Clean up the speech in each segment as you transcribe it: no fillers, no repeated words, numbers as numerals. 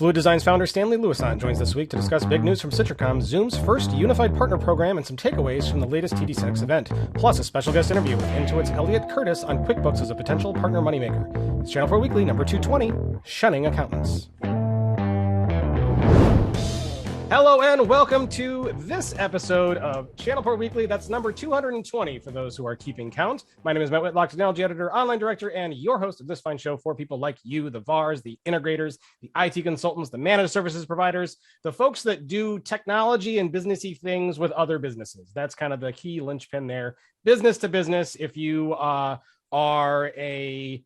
Fluid Designs founder Stanley Louissaint joins this week to discuss big news from Citrcom, Zoom's first unified partner program, and some takeaways from the latest TD SYNNEX event, plus a special guest interview with Intuit's Elliot Curtis on QuickBooks as a potential partner moneymaker. It's ChannelPro Weekly number 220, Shunning Accountants. Hello and welcome to this episode of ChannelPro Weekly. That's number 220 for those who are keeping count. My name is Matt Whitlock, technology editor, online director, and your host of this fine show for people like you, the VARs, the integrators, the IT consultants, the managed services providers, the folks that do technology and businessy things with other businesses. That's kind of the key linchpin there. Business to business. If you are the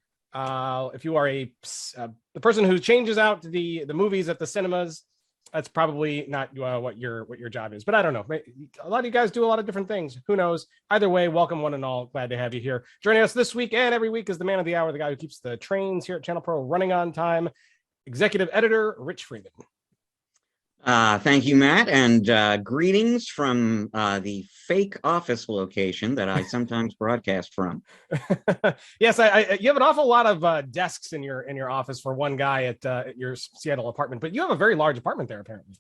person who changes out the movies at the cinemas, that's probably not what your job is, but I don't know. A lot of you guys do a lot of different things. Who knows? Either way, welcome one and all. Glad to have you here. Joining us this week and every week is the man of the hour, the guy who keeps the trains here at ChannelPro running on time, executive editor Rich Freeman. Thank you, Matt, and greetings from the fake office location that I sometimes broadcast from. Yes, you have an awful lot of desks in your office for one guy at your Seattle apartment, but you have a very large apartment there, apparently.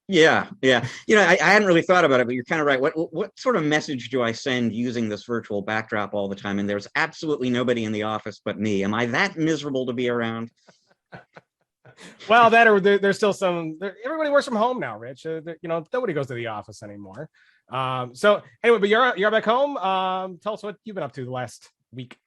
Yeah. You know, I hadn't really thought about it, but you're kind of right. What sort of message do I send using this virtual backdrop all the time? And there's absolutely nobody in the office but me. Am I that miserable to be around? Well, that or there's still some. Everybody works from home now, Rich. Nobody goes to the office anymore. So anyway, but you're back home. Tell us what you've been up to the last week.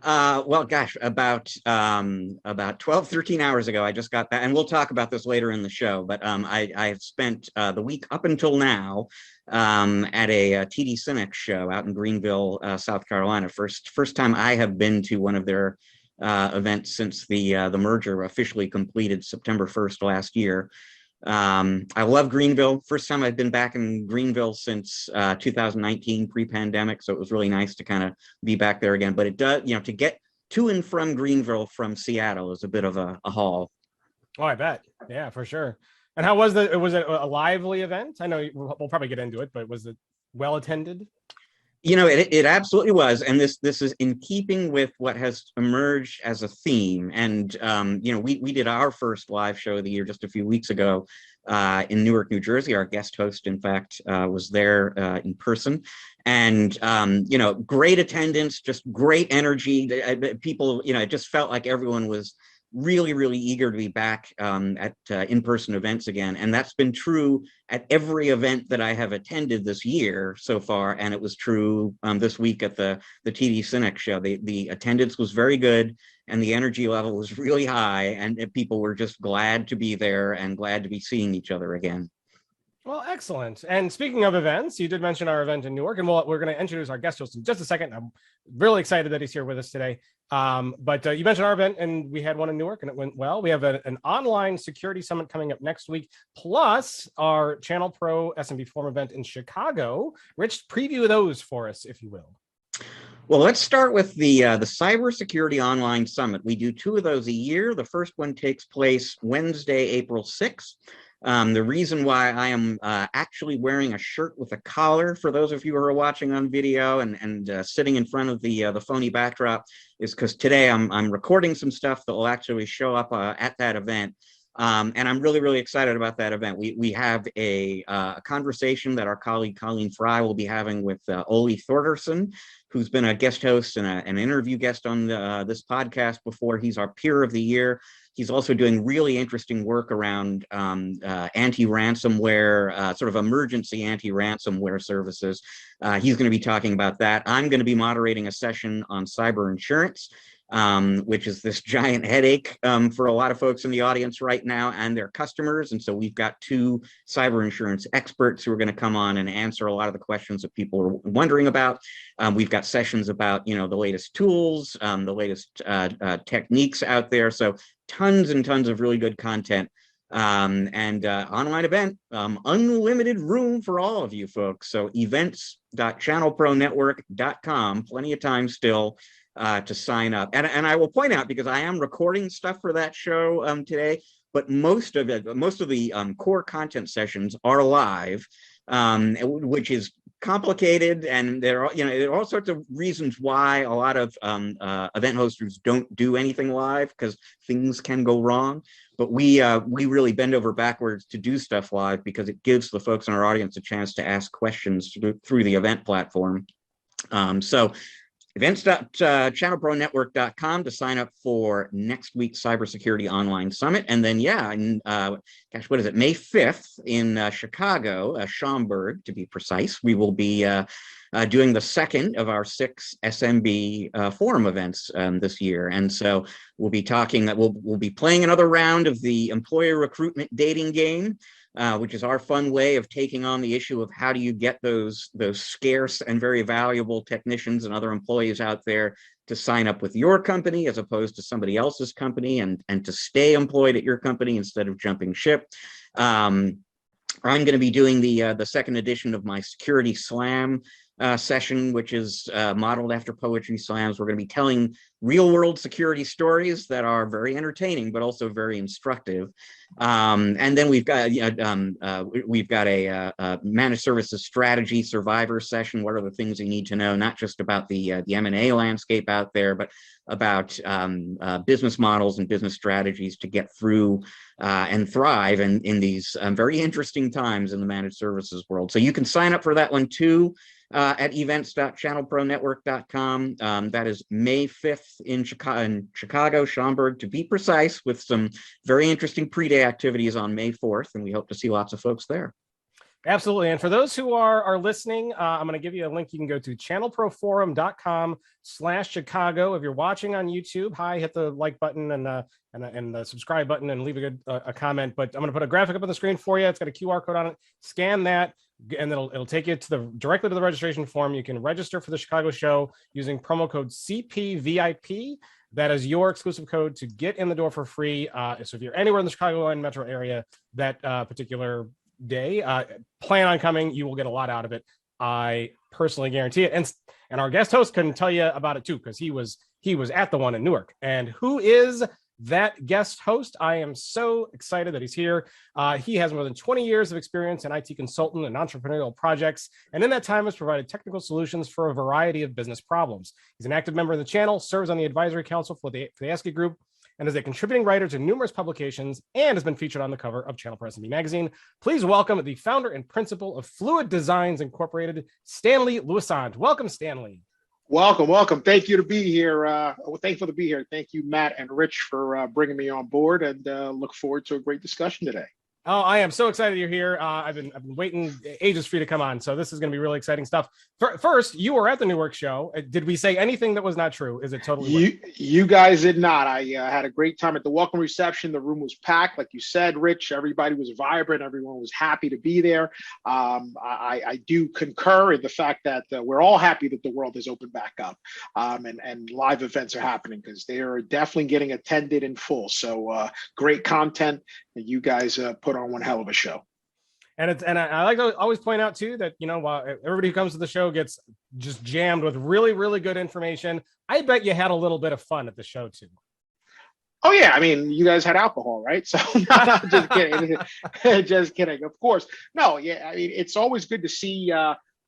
Well, gosh, about 12, 13 hours ago, I just got back, and we'll talk about this later in the show. But I have spent the week up until now at a TD SYNNEX show out in Greenville, South Carolina. First time I have been to one of their event since the merger officially completed September 1st last year. I love Greenville. First time I've been back in Greenville since 2019, pre-pandemic. So it was really nice to kind of be back there again. But it does, to get to and from Greenville from Seattle is a bit of a haul. Oh, I bet. Yeah, for sure. And how was it? Was it a lively event? I know we'll probably get into it, but was it well attended? You know, it absolutely was. And this is in keeping with what has emerged as a theme. And, we did our first live show of the year just a few weeks ago in Newark, New Jersey. Our guest host, in fact, was there in person. And, great attendance, just great energy. People, it just felt like everyone was really, really eager to be back at in-person events again. And that's been true at every event that I have attended this year so far. And it was true this week at the TD SYNNEX show. The attendance was very good and the energy level was really high, and people were just glad to be there and glad to be seeing each other again. Well, excellent. And speaking of events, you did mention our event in Newark, and we're going to introduce our guest host in just a second. I'm really excited that he's here with us today. But you mentioned our event, and we had one in Newark, and it went well. We have an online security summit coming up next week, plus our ChannelPro SMB Forum event in Chicago. Rich, preview those for us, if you will. Well, let's start with the Cybersecurity Online Summit. We do two of those a year. The first one takes place Wednesday, April 6th. The reason why I am actually wearing a shirt with a collar, for those of you who are watching on video and sitting in front of the phony backdrop, is because today I'm recording some stuff that will actually show up at that event. And I'm really, really excited about that event. We have a conversation that our colleague Colleen Fry will be having with Ole Thordarson, who's been a guest host and an interview guest on this podcast before. He's our peer of the year. He's also doing really interesting work around anti-ransomware, sort of emergency anti-ransomware services. He's going to be talking about that. I'm going to be moderating a session on cyber insurance, which is this giant headache for a lot of folks in the audience right now and their customers. And so we've got two cyber insurance experts who are going to come on and answer a lot of the questions that people are wondering about. We've got sessions about, the latest tools, the latest techniques out there. So tons and tons of really good content. And online event, unlimited room for all of you folks. So events.channelpronetwork.com, plenty of time still to sign up. And I will point out, because I am recording stuff for that show today, but most of the core content sessions are live, which is complicated, and there are all sorts of reasons why a lot of event hosters don't do anything live, because things can go wrong. But we really bend over backwards to do stuff live, because it gives the folks in our audience a chance to ask questions through the event platform. So events.channelpronetwork.com to sign up for next week's Cybersecurity Online Summit. And then, gosh, what is it? May 5th in Chicago, Schaumburg, to be precise, we will be doing the second of our 6 SMB forum events this year. And so we'll be we'll be playing another round of the employer recruitment dating game, which is our fun way of taking on the issue of how do you get those scarce and very valuable technicians and other employees out there to sign up with your company as opposed to somebody else's company, and to stay employed at your company instead of jumping ship. I'm going to be doing the second edition of my Security Slam session, which is modeled after Poetry Slams. We're going to be telling real-world security stories that are very entertaining, but also very instructive. And then we've got a managed services strategy survivor session. What are the things you need to know, not just about the M&A landscape out there, but about business models and business strategies to get through and thrive in these very interesting times in the managed services world. So you can sign up for that one too at events.channelpronetwork.com. That is May 5th in Chicago, Schaumburg, to be precise, with some very interesting pre-day activities on May 4th, and we hope to see lots of folks there. Absolutely. And for those who are listening, I'm going to give you a link. You can go to channelproforum.com/Chicago. If you're watching on YouTube, hit the like button and the subscribe button and leave a comment. But I'm going to put a graphic up on the screen for you. It's got a QR code on it. Scan that, and it'll take you to directly to the registration form. You can register for the Chicago show using promo code CPVIP. That is your exclusive code to get in the door for free. So if you're anywhere in the Chicagoland metro area that particular day, plan on coming. You will get a lot out of it. I personally guarantee it. And our guest host can tell you about it too, because he was at the one in Newark. And who is that guest host? I am so excited that he's here. He has more than 20 years of experience in IT consultant and entrepreneurial projects, and in that time has provided technical solutions for a variety of business problems. He's an active member of the channel, serves on the advisory council for the ASCII group, and is a contributing writer to numerous publications, and has been featured on the cover of ChannelPro SMB magazine. Please welcome the founder and principal of Fluid Designs Incorporated, Stanley Louissaint. Welcome, Stanley. Welcome. Thank you to be here. Thankful to be here. Thank you, Matt and Rich, for bringing me on board, and look forward to a great discussion today. Oh, I am so excited you're here. I've been waiting ages for you to come on, so this is going to be really exciting stuff. First, you were at the Newark show. Did we say anything that was not true? Is it totally? You guys did not. I had a great time at the welcome reception. The room was packed, like you said, Rich. Everybody was vibrant. Everyone was happy to be there. I do concur in the fact that we're all happy that the world has opened back up, and live events are happening, because they are definitely getting attended in full. So great content. You guys put on one hell of a show. And I like to always point out too that, while everybody who comes to the show gets just jammed with really, really good information, I bet you had a little bit of fun at the show too. Oh yeah, I mean, you guys had alcohol, right? So no, just kidding. Just kidding. Of course. No, yeah, I mean, it's always good to see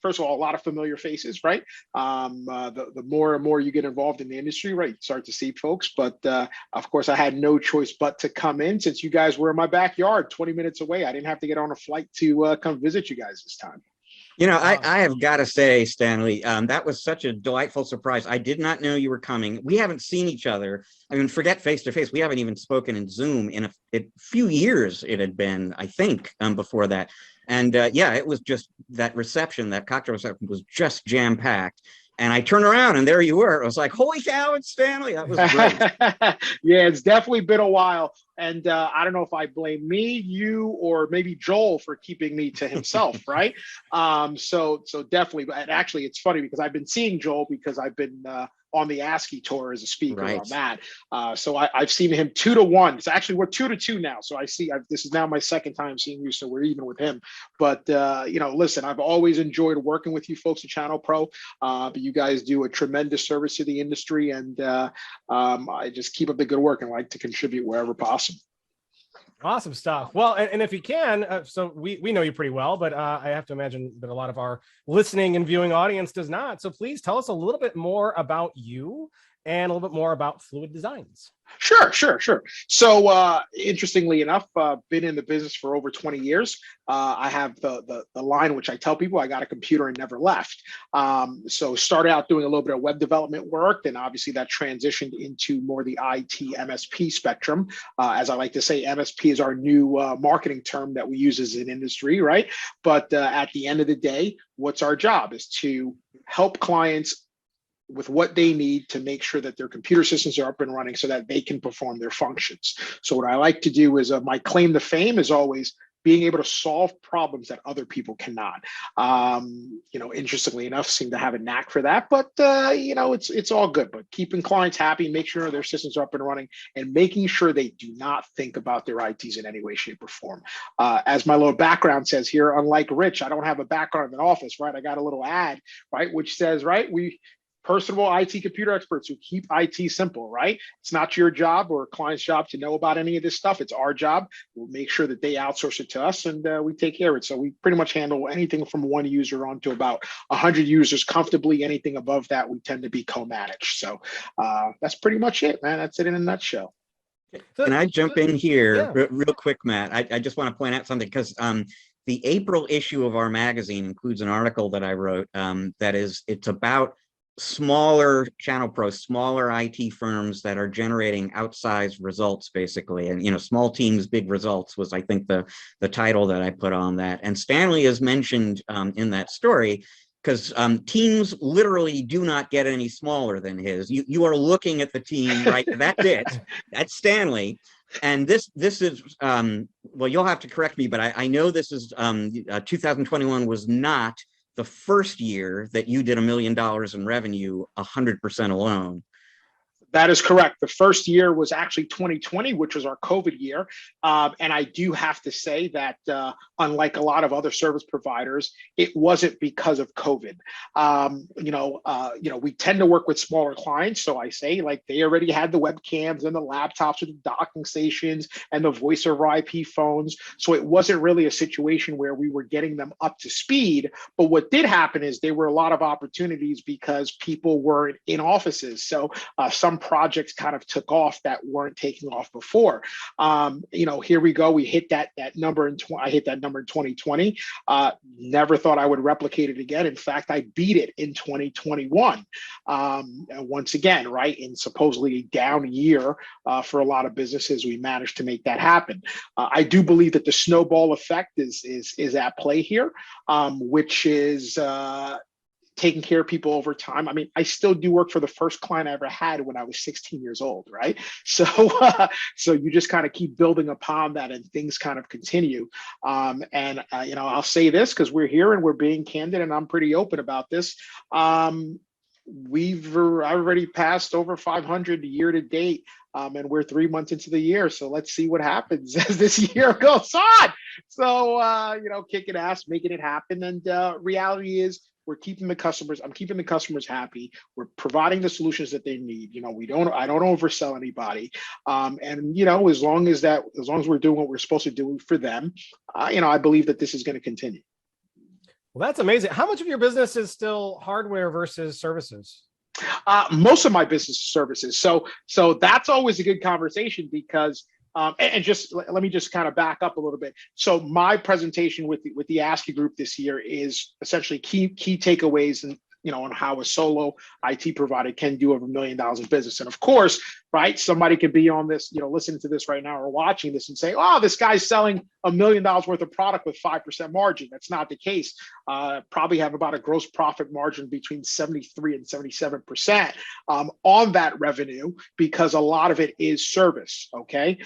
first of all, a lot of familiar faces, right? The more and more you get involved in the industry, right, you start to see folks. But of course, I had no choice but to come in, since you guys were in my backyard, 20 minutes away. I didn't have to get on a flight to come visit you guys this time. I have got to say, Stanley, that was such a delightful surprise. I did not know you were coming. We haven't seen each other. I mean, forget face-to-face. We haven't even spoken in Zoom in a few years. It had been, I think, before that. And it was just that reception, that cocktail reception was just jam-packed. And I turned around and there you were. I was like, holy cow, it's Stanley. That was great. Yeah, it's definitely been a while. And I don't know if I blame me, you, or maybe Joel for keeping me to himself, right? So definitely. And actually, it's funny because I've been seeing Joel because I've been on the ASCII tour as a speaker on that. So I've seen him 2-1. It's actually, we're 2-2 now. So this is now my second time seeing you. So we're even with him. But, listen, I've always enjoyed working with you folks at ChannelPro. But you guys do a tremendous service to the industry. And I just keep up the good work and like to contribute wherever possible. Awesome stuff. Well, and if you can, so we know you pretty well, but I have to imagine that a lot of our listening and viewing audience does not. So please tell us a little bit more about you and a little bit more about Fluid Designs. Sure. So interestingly enough, been in the business for over 20 years. I have the line which I tell people I got a computer and never left. So started out doing a little bit of web development work, then obviously that transitioned into more the IT MSP spectrum. As I like to say, MSP is our new marketing term that we use as an industry, right? But at the end of the day, what's our job is to help clients with what they need to make sure that their computer systems are up and running so that they can perform their functions. So what I like to do is my claim to fame is always being able to solve problems that other people cannot. Interestingly enough, seem to have a knack for that, but it's all good. But keeping clients happy, make sure their systems are up and running, and making sure they do not think about their ITs in any way, shape, or form. As my little background says here, unlike Rich, I don't have a background in an office, right? I got a little ad, right, which says, right, we personable IT computer experts who keep IT simple, right? It's not your job or a client's job to know about any of this stuff. It's our job. We'll make sure that they outsource it to us and we take care of it. So we pretty much handle anything from one user on to about 100 users comfortably. Anything above that, we tend to be co-managed. So that's pretty much it, man. That's it in a nutshell. Can I jump in here real quick, Matt? I just want to point out something because the April issue of our magazine includes an article that I wrote it's about smaller ChannelPro, smaller IT firms that are generating outsized results, basically. And, small teams, big results was, I think, the title that I put on that. And Stanley is mentioned in that story because teams literally do not get any smaller than his. You are looking at the team, right? That's it. That's Stanley. And this is, well, you'll have to correct me, but I know this is 2021 was not the first year that you did $1 million in revenue 100% alone. That is correct. The first year was actually 2020, which was our COVID year. And I do have to say that unlike a lot of other service providers, it wasn't because of COVID. We tend to work with smaller clients. So I say like they already had the webcams and the laptops with the docking stations and the voice over IP phones. So it wasn't really a situation where we were getting them up to speed. But what did happen is there were a lot of opportunities because people weren't in offices. So some projects kind of took off that weren't taking off before. Here we go. We hit that number I hit that number in 2020. Never thought I would replicate it again. In fact, I beat it in 2021. Once again, right, in supposedly a down year for a lot of businesses, we managed to make that happen. I do believe that the snowball effect is at play here, which is taking care of people over time. I mean, I still do work for the first client I ever had when I was 16 years old, right? So you just kind of keep building upon that and things kind of continue. I'll say this because we're here and we're being candid and I'm pretty open about this. I've already passed over 500 year to date. And we're 3 months into the year. So let's see what happens as this year goes on. So, kicking ass, making it happen. And reality is, we're keeping the customers. I'm keeping the customers happy. We're providing the solutions that they need. I don't oversell anybody. As long as we're doing what we're supposed to do for them, I believe that this is going to continue. Well, that's amazing. How much of your business is still hardware versus services? Most of my business is services. So that's always a good conversation because and just let me just kind of back up a little bit. So my presentation with the ASCII group this year is essentially key takeaways and on how a solo IT provider can do over $1 million in business. And of course, right, somebody could be on this, listening to this right now or watching this and say, oh, this guy's selling $1 million worth of product with 5% margin. That's not the case. Probably have about a gross profit margin between 73 and 77% on that revenue because a lot of it is service, okay?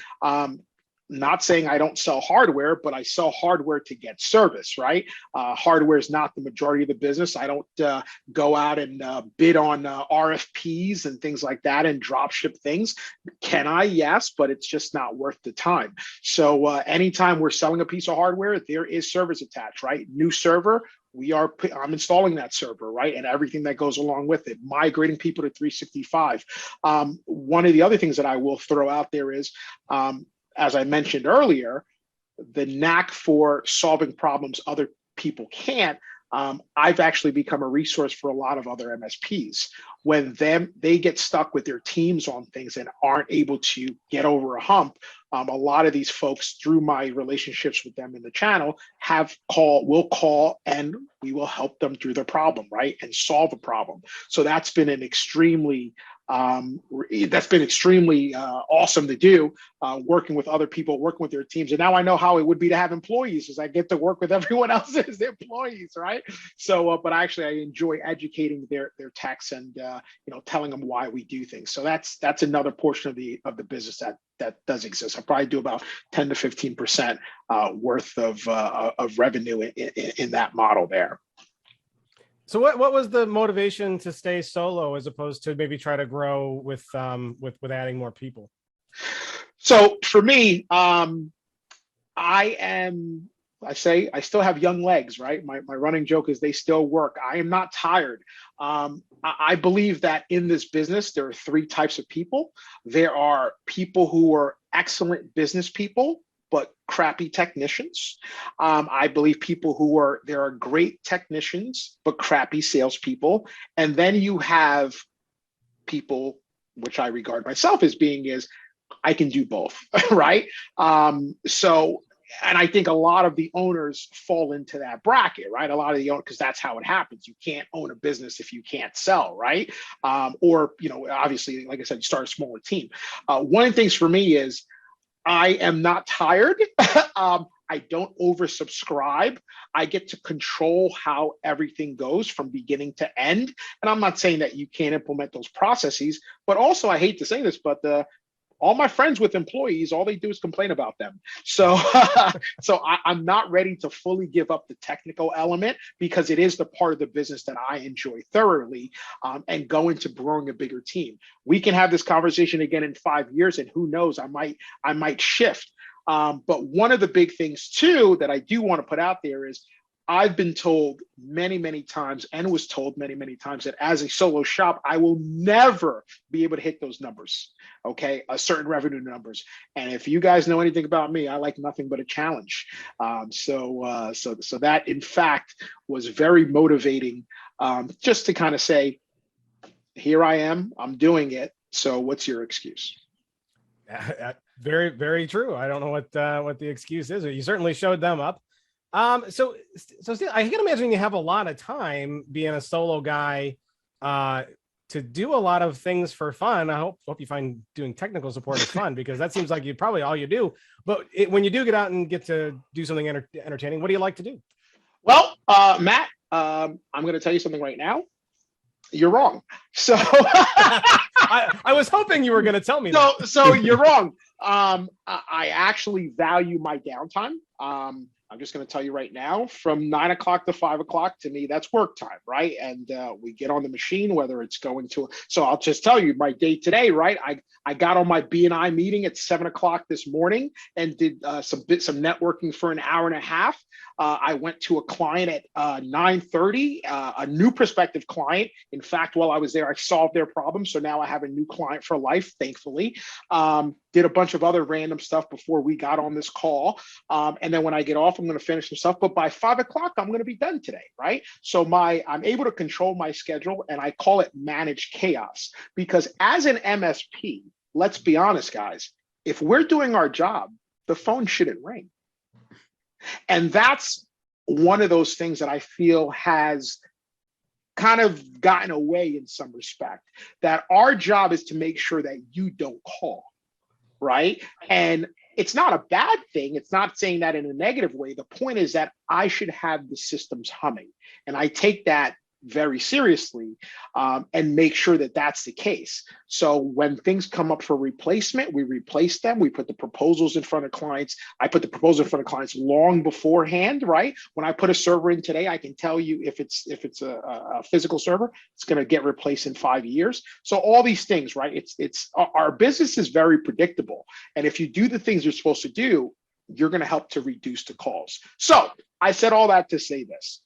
Not saying I don't sell hardware, but I sell hardware to get service, right? Hardware is not the majority of the business. I don't go out and bid on RFPs and things like that and drop ship things. Can I? Yes, but it's just not worth the time. So anytime we're selling a piece of hardware, there is service attached, right? New server, I'm installing that server, right? And everything that goes along with it, migrating people to 365. One of the other things that I will throw out there is, as I mentioned earlier, the knack for solving problems other people can't, I've actually become a resource for a lot of other MSPs. When they get stuck with their teams on things and aren't able to get over a hump, a lot of these folks, through my relationships with them in the channel, will call and we will help them through the problem, right, and solve a problem. So that's been an extremely awesome to do, working with other people, working with their teams. And now I know how it would be to have employees, as I get to work with everyone else's employees, right? So, but actually I enjoy educating their techs and, telling them why we do things. So that's another portion of the business that does exist. I probably do about 10 to 15% worth of revenue in that model there. So what was the motivation to stay solo as opposed to maybe try to grow with adding more people? So for me, I still have young legs, right? My running joke is they still work. I am not tired. I believe that in this business, there are three types of people. There are people who are excellent business people, but crappy technicians. I believe there are great technicians, but crappy salespeople. And then you have people, which I regard myself as being, I can do both, right? And I think a lot of the owners fall into that bracket, right? A lot of the owners, because that's how it happens. You can't own a business if you can't sell, right? Or, obviously, like I said, you start a smaller team. One of the things for me is I am not tired. I don't oversubscribe. I get to control how everything goes from beginning to end. And I'm not saying that you can't implement those processes, but also, I hate to say this, but all my friends with employees, all they do is complain about them. So, I'm not ready to fully give up the technical element, because it is the part of the business that I enjoy thoroughly, and go into growing a bigger team. We can have this conversation again in 5 years, and who knows, I might shift. But one of the big things too that I do want to put out there is, I've been told many, many times, and was told many, many times, that as a solo shop, I will never be able to hit those numbers, okay, certain revenue numbers. And if you guys know anything about me, I like nothing but a challenge. So that, in fact, was very motivating, just to kind of say, here I am, I'm doing it. So what's your excuse? Very, very true. I don't know what the excuse is. You certainly showed them up. So Steve, I can imagine you have a lot of time being a solo guy, to do a lot of things for fun. I hope you find doing technical support is fun, because that seems like probably all you do. But when you do get out and get to do something entertaining, what do you like to do? Well, Matt, I'm going to tell you something right now. You're wrong. So I was hoping you were going to tell me. So you're wrong. I actually value my downtime. I'm just going to tell you right now, from 9 o'clock to 5 o'clock, to me, that's work time, right? And we get on the machine, whether it's going to, so I'll just tell you my day today, right? I got on my B&I meeting at 7 o'clock this morning and did some networking for an hour and a half. I went to a client at 9:30, a new prospective client. In fact, while I was there, I solved their problem. So now I have a new client for life, thankfully. Did a bunch of other random stuff before we got on this call. And then when I get off, I'm going to finish some stuff. But by 5 o'clock, I'm going to be done today, right? So I'm able to control my schedule, and I call it managed chaos. Because as an MSP, let's be honest, guys, if we're doing our job, the phone shouldn't ring. And that's one of those things that I feel has kind of gotten away in some respect, that our job is to make sure that you don't call, right? And it's not a bad thing. It's not saying that in a negative way. The point is that I should have the systems humming. And I take that very seriously, and make sure that that's the case. So when things come up for replacement, we replace them. We put the proposals in front of clients. I put the proposal in front of clients long beforehand, right? When I put a server in today, I can tell you if it's a physical server, it's going to get replaced in 5 years. So all these things, right? It's our business is very predictable. And if you do the things you're supposed to do, you're going to help to reduce the calls. So I said all that to say this.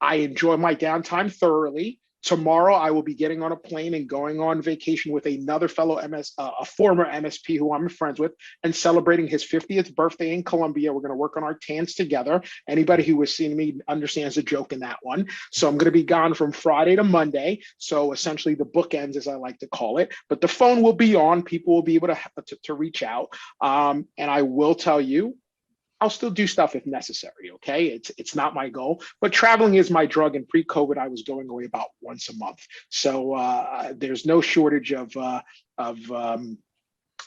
I enjoy my downtime thoroughly. Tomorrow, I will be getting on a plane and going on vacation with another fellow a former MSP who I'm friends with, and celebrating his 50th birthday in Colombia. We're going to work on our tans together. Anybody who has seen me understands the joke in that one. So I'm going to be gone from Friday to Monday. So essentially the bookends, as I like to call it. But the phone will be on. People will be able to reach out. And I will tell you, I'll still do stuff if necessary. Okay, it's not my goal, but traveling is my drug. And pre-COVID, I was going away about once a month. So there's no shortage of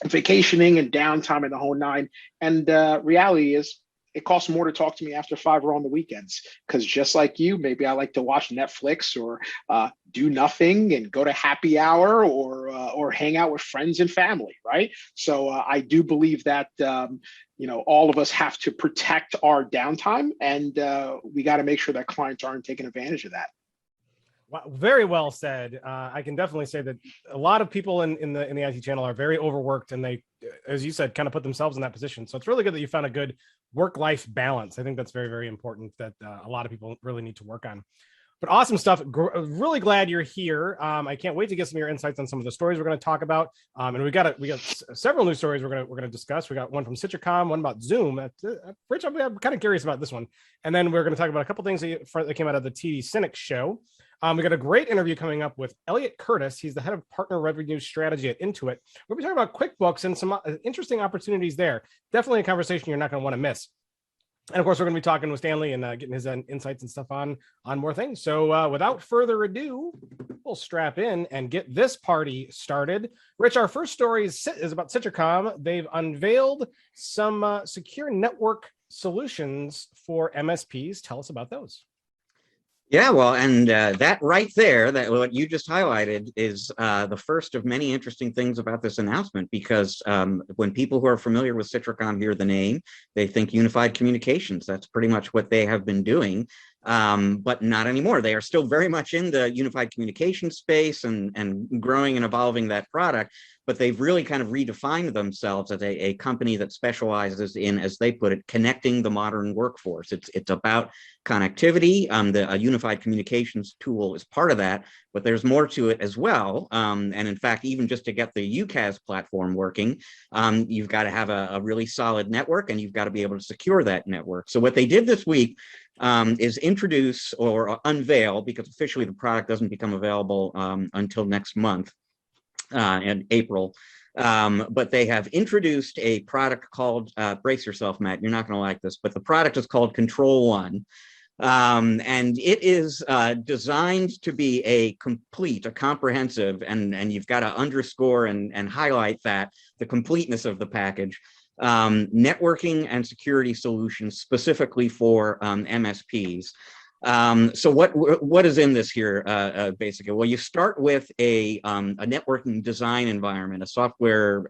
vacationing and downtime and the whole nine. And reality is, it costs more to talk to me after 5 or on the weekends, because just like you, maybe I like to watch Netflix or do nothing and go to happy hour or hang out with friends and family, right? So I do believe that all of us have to protect our downtime, and we got to make sure that clients aren't taking advantage of that. Wow, very well said. I can definitely say that a lot of people in the IT channel are very overworked, and they, as you said, kind of put themselves in that position. So it's really good that you found a good work-life balance. I think that's very, very important that a lot of people really need to work on. But awesome stuff. Really glad you're here. I can't wait to get some of your insights on some of the stories we're going to talk about. And we got several new stories we're going to discuss. We got one from Citrcom, one about Zoom. Rich, I'm kind of curious about this one. And then we're going to talk about a couple things that came out of the TD SYNNEX show. We got a great interview coming up with Elliot Curtis. He's the head of partner revenue strategy at Intuit. We'll be talking about QuickBooks and some interesting opportunities there. Definitely a conversation you're not going to want to miss. And of course, we're going to be talking with Stanley and getting his insights and stuff on more things. So without further ado, we'll strap in and get this party started. Rich, our first story is about Citrcom. They've unveiled some secure network solutions for MSPs. Tell us about those. Yeah, well, and that right there, that what you just highlighted is the first of many interesting things about this announcement, because when people who are familiar with Citrcom hear the name, they think unified communications. That's pretty much what they have been doing, but not anymore. They are still very much in the unified communication space and growing and evolving that product, but they've really kind of redefined themselves as a company that specializes in, as they put it, connecting the modern workforce. It's about connectivity. A unified communications tool is part of that, but there's more to it as well. And in fact, even just to get the UCaaS platform working, you've got to have a really solid network, and you've got to be able to secure that network. So what they did this week is introduce or unveil, because officially the product doesn't become available until next month in April. But they have introduced a product called, brace yourself, Matt, you're not going to like this, but the product is called Control One. And it is designed to be a comprehensive, and you've got to underscore and highlight that, the completeness of the package, networking and security solutions specifically for MSPs. So what is in this here, basically? Well, you start with a networking design environment, a software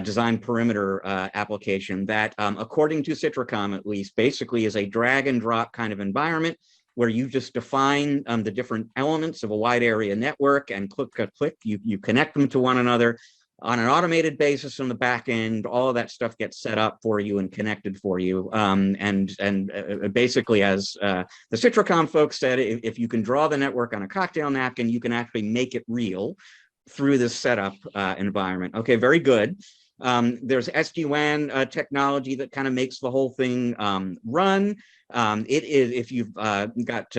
design perimeter application that, according to Citrcom at least, basically is a drag and drop kind of environment where you just define the different elements of a wide area network, and click, you connect them to one another on an automated basis on the back end. All of that stuff gets set up for you and connected for you. And basically, as the Citrcom folks said, if you can draw the network on a cocktail napkin, you can actually make it real through this setup environment. Okay, very good. There's Sd-Wan technology that kind of makes the whole thing run. It is, if you've got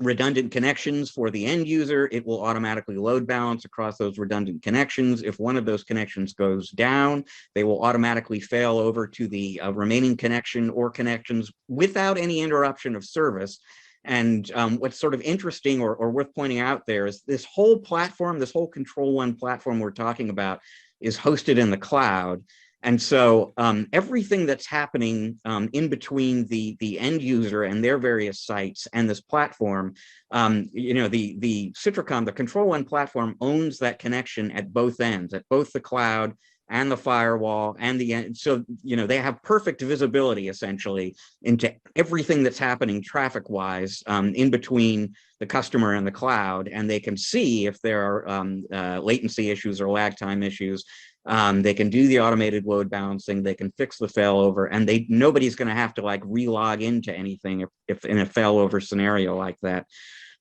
redundant connections for the end user, it will automatically load balance across those redundant connections. If one of those connections goes down, they will automatically fail over to the remaining connection or connections without any interruption of service. And what's sort of interesting or worth pointing out there is this whole platform, this whole Control One platform we're talking about, is hosted in the cloud. And so everything that's happening in between the end user and their various sites and this platform, the Citrcom, the Control One platform, owns that connection at both ends, at both the cloud and the firewall and the end. So, they have perfect visibility essentially into everything that's happening traffic-wise in between the customer and the cloud, and they can see if there are latency issues or lag time issues. They can do the automated load balancing, they can fix the failover, and nobody's going to have to relog into anything if in a failover scenario like that.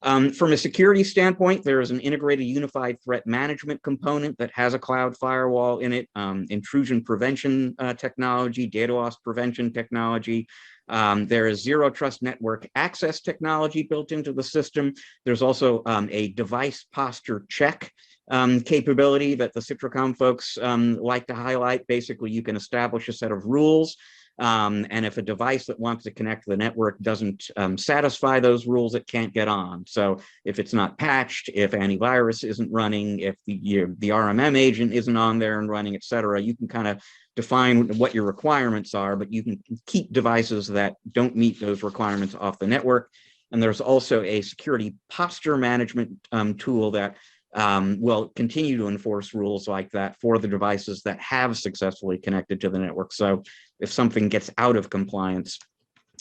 From a security standpoint, there is an integrated unified threat management component that has a cloud firewall in it, intrusion prevention technology, data loss prevention technology. There is zero trust network access technology built into the system. There's also a device posture check capability that the Citrcom folks like to highlight. Basically, you can establish a set of rules, and if a device that wants to connect to the network doesn't satisfy those rules, it can't get on. So if it's not patched, if antivirus isn't running, if the RMM agent isn't on there and running, et cetera, you can kind of define what your requirements are, but you can keep devices that don't meet those requirements off the network. And there's also a security posture management tool that will continue to enforce rules like that for the devices that have successfully connected to the network. So if something gets out of compliance,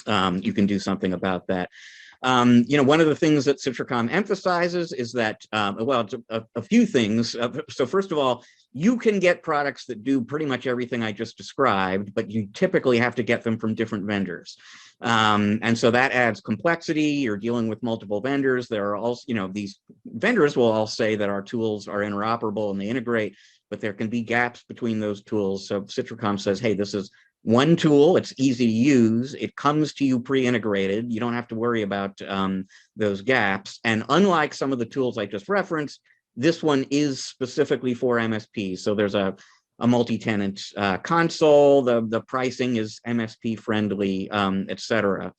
you can do something about that. One of the things that Citrcom emphasizes is that, well, it's a few things. So first of all, you can get products that do pretty much everything I just described, but you typically have to get them from different vendors. And so that adds complexity. You're dealing with multiple vendors. There are also, these vendors will all say that our tools are interoperable and they integrate, but there can be gaps between those tools. So Citrcom says, hey, this is one tool, it's easy to use, it comes to you pre-integrated, you don't have to worry about those gaps. And unlike some of the tools I just referenced, this one is specifically for MSP. So there's a multi-tenant console, the pricing is MSP friendly, et cetera.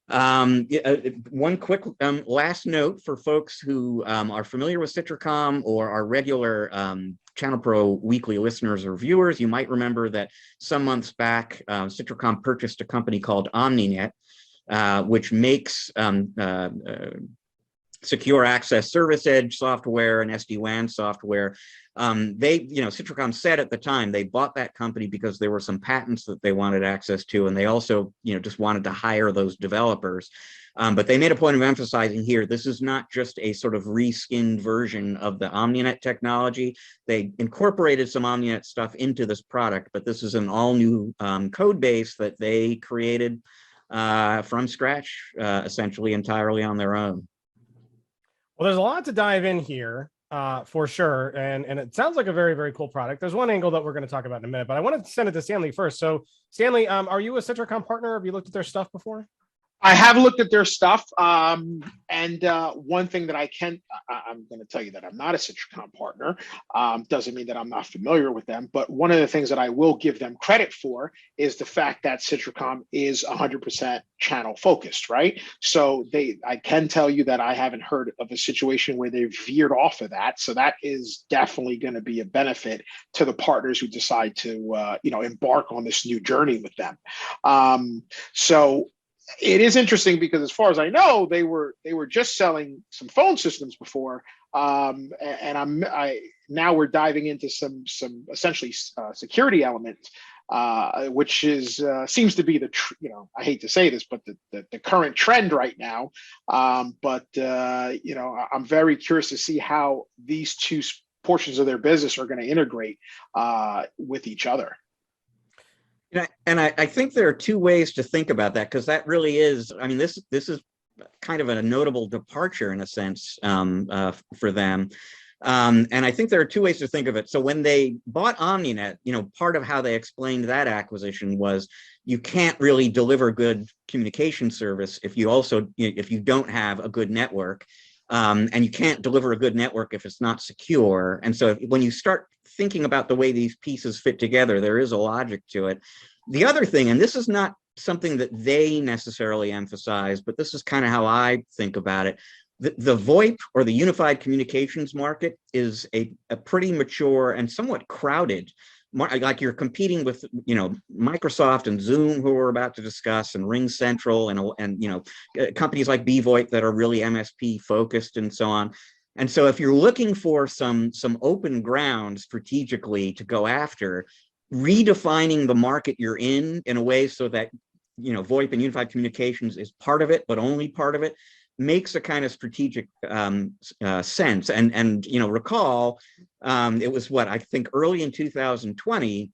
One quick last note for folks who are familiar with Citrcom or are regular ChannelPro weekly listeners or viewers, you might remember that some months back, Citrcom purchased a company called Omninet, which makes secure access service edge software and Sd-Wan software. Citrcom said at the time they bought that company because there were some patents that they wanted access to, and they also, just wanted to hire those developers. But they made a point of emphasizing here, this is not just a sort of reskinned version of the Omninet technology. They incorporated some Omninet stuff into this product, but this is an all new code base that they created from scratch, essentially entirely on their own. Well, there's a lot to dive in here for sure. And it sounds like a very, very cool product. There's one angle that we're going to talk about in a minute, but I wanted to send it to Stanley first. So Stanley, are you a Citrcom partner? Have you looked at their stuff before? I have looked at their stuff, and one thing that I'm going to tell you that I'm not a Citrcom partner. Doesn't mean that I'm not familiar with them, but one of the things that I will give them credit for is the fact that Citrcom is 100% channel focused, right? So I can tell you that I haven't heard of a situation where they've veered off of that. So that is definitely going to be a benefit to the partners who decide to, embark on this new journey with them. So it is interesting because, as far as I know, they were just selling some phone systems before, and now we're diving into some essentially security elements, which is seems to be I hate to say this, but the current trend right now. But I'm very curious to see how these two portions of their business are going to integrate with each other. And I think there are two ways to think about that, because that really is, this is kind of a notable departure in a sense for them. And I think there are two ways to think of it. So when they bought Omninet, part of how they explained that acquisition was you can't really deliver good communication service if you don't have a good network. And you can't deliver a good network if it's not secure. And so when you start thinking about the way these pieces fit together, there is a logic to it. The other thing, and this is not something that they necessarily emphasize, but this is kind of how I think about it. The VoIP, or the unified communications market, is a pretty mature and somewhat crowded. Like, you're competing with, Microsoft and Zoom, who we're about to discuss, and Ring Central, and companies like BVoIP that are really MSP focused and so on. And so if you're looking for some open ground strategically to go after, redefining the market you're in a way so that, VoIP and unified communications is part of it, but only part of it, makes a kind of strategic sense. And recall, it was I think early in 2020,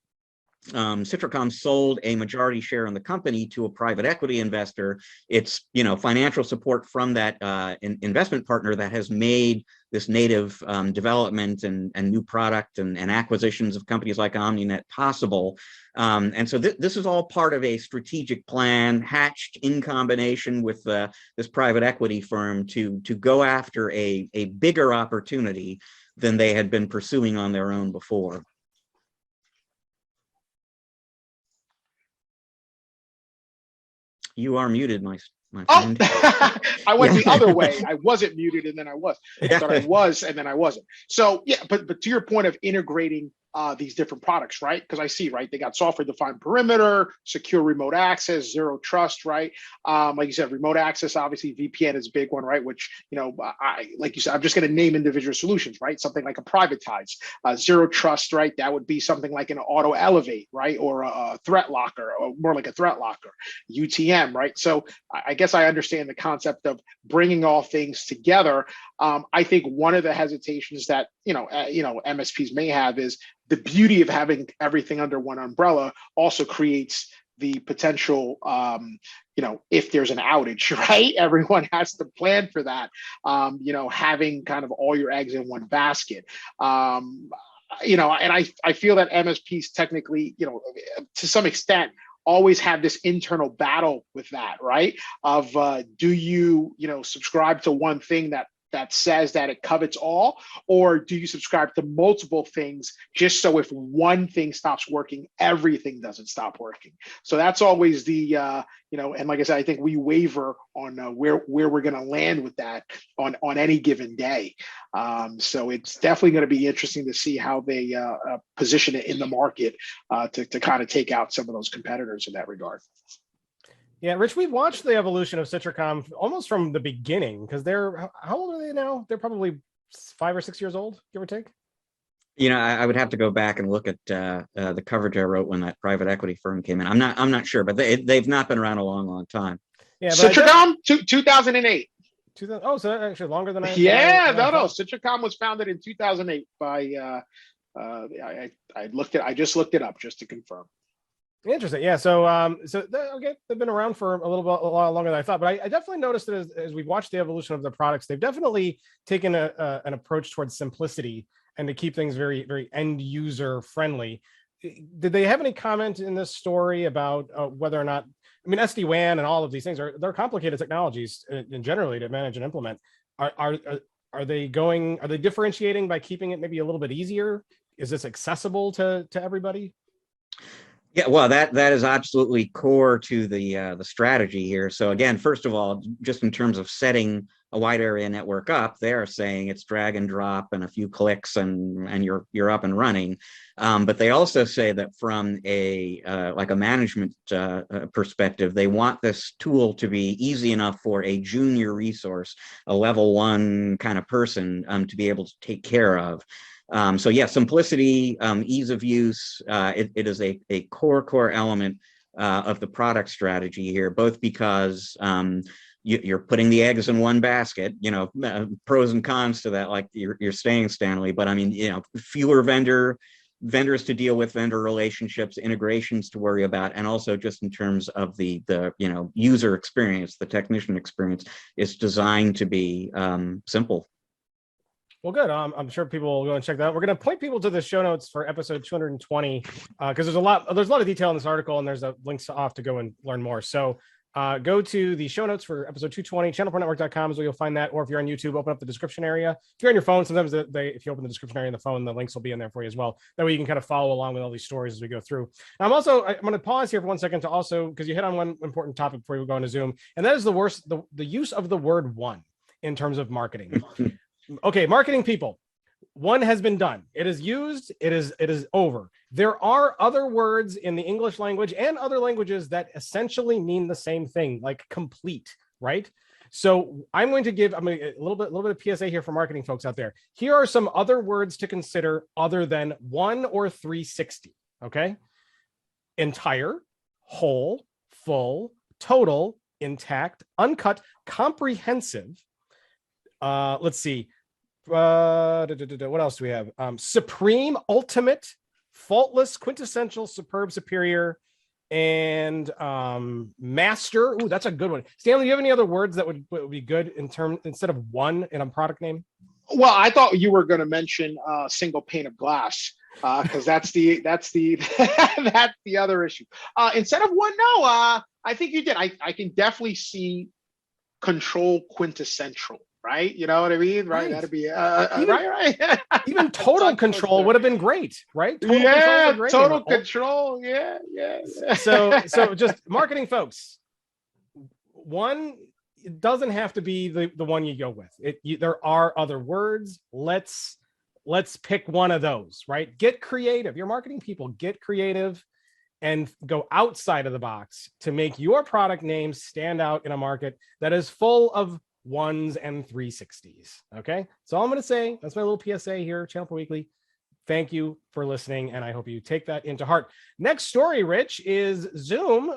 Citrcom sold a majority share in the company to a private equity investor. It's, financial support from that investment partner that has made this native development and new product and acquisitions of companies like OmniNet possible. And so this is all part of a strategic plan hatched in combination with this private equity firm to go after a bigger opportunity than they had been pursuing on their own before. You are muted, my friend. Oh, I went the other way. I wasn't muted, and then I was. I thought I was, and then I wasn't. So yeah, but to your point of integrating these different products, right? Because I see, right, they got software-defined perimeter, secure remote access, zero trust, right? Like you said, remote access, obviously VPN is a big one, right? Which, like you said, I'm just going to name individual solutions, right? Something like a privatize, zero trust, right? That would be something like an auto elevate, right? Or a threat locker, or more like a threat locker, UTM, right? So I guess I understand the concept of bringing all things together. I think one of the hesitations that MSPs may have is the beauty of having everything under one umbrella also creates the potential, if there's an outage, right? Everyone has to plan for that. Having kind of all your eggs in one basket. And I feel that MSPs technically, to some extent, always have this internal battle with that, right? Of do you, subscribe to one thing that says that it covets all, or do you subscribe to multiple things just so if one thing stops working, everything doesn't stop working? So that's always the, and like I said, I think we waver on where we're going to land with that on any given day. So it's definitely going to be interesting to see how they position it in the market to kind of take out some of those competitors in that regard. Yeah, Rich, we've watched the evolution of Citrcom almost from the beginning, because how old are they now? They're probably 5 or 6 years old, give or take. I would have to go back and look at the coverage I wrote when that private equity firm came in. I'm not sure, but they've not been around a long time. Yeah, Citrcom, 2008. Oh, so actually longer than I. Yeah, no. Citrcom was founded in 2008 by. I just looked it up just to confirm. Interesting. Yeah. So, they've been around for a lot longer than I thought, but I definitely noticed that as we've watched the evolution of the products, they've definitely taken an approach towards simplicity and to keep things very, very end user friendly. Did they have any comment in this story about whether or not, Sd-Wan and all of these things they're complicated technologies and generally to manage and implement. Are they differentiating by keeping it maybe a little bit easier? Is this accessible to everybody? Yeah, well, that is absolutely core to the strategy here. So again, first of all, just in terms of setting a wide area network up, they're saying it's drag and drop and a few clicks and you're up and running. But they also say that from a management perspective, they want this tool to be easy enough for a junior resource, a level 1 kind of person to be able to take care of. So yeah, simplicity, ease of use, it is a core element of the product strategy here, both because you're putting the eggs in one basket, pros and cons to that, like you're saying, Stanley, but fewer vendors to deal with, vendor relationships, integrations to worry about, and also just in terms of the user experience, the technician experience, is designed to be simple. Well, good. I'm sure people will go and check that out. We're going to point people to the show notes for episode 220 because there's a lot of detail in this article, and there's links off to go and learn more. So go to the show notes for episode 220. ChannelProNetwork.com is where you'll find that. Or if you're on YouTube, open up the description area. If you're on your phone, sometimes if you open the description area on the phone, the links will be in there for you as well. That way you can kind of follow along with all these stories as we go through. Now, I'm going to pause here for 1 second to also, because you hit on one important topic before we go into Zoom, and that is the use of the word one in terms of marketing. Okay, marketing people, one has been done. It is used. It is over. There are other words in the English language and other languages that essentially mean the same thing, like complete, right? So I'm going to give a little bit of PSA here for marketing folks out there. Here are some other words to consider other than 1 or 360. Okay, entire, whole, full, total, intact, uncut, comprehensive. Let's see. What else do we have? Supreme, ultimate, faultless, quintessential, superb, superior, and master. Ooh, that's a good one. Stanley, do you have any other words that would be good in term instead of one in a product name? Well, I thought you were going to mention single pane of glass, because that's the that's the other issue. Instead of one, no, I think you did. I can definitely see control quintessential, right? You know what I mean, right? That'd be right. Even total control would have been great, right? Total control. Yeah. So just marketing folks, one, it doesn't have to be the one you go with. There are other words. Let's pick one of those, right? Get creative. Your marketing people, get creative and go outside of the box to make your product name stand out in a market that is full of 1s and 360s. Okay. So I'm going to say, that's my little PSA here, ChannelPro Weekly. Thank you for listening, and I hope you take that into heart. Next story, Rich, is Zoom,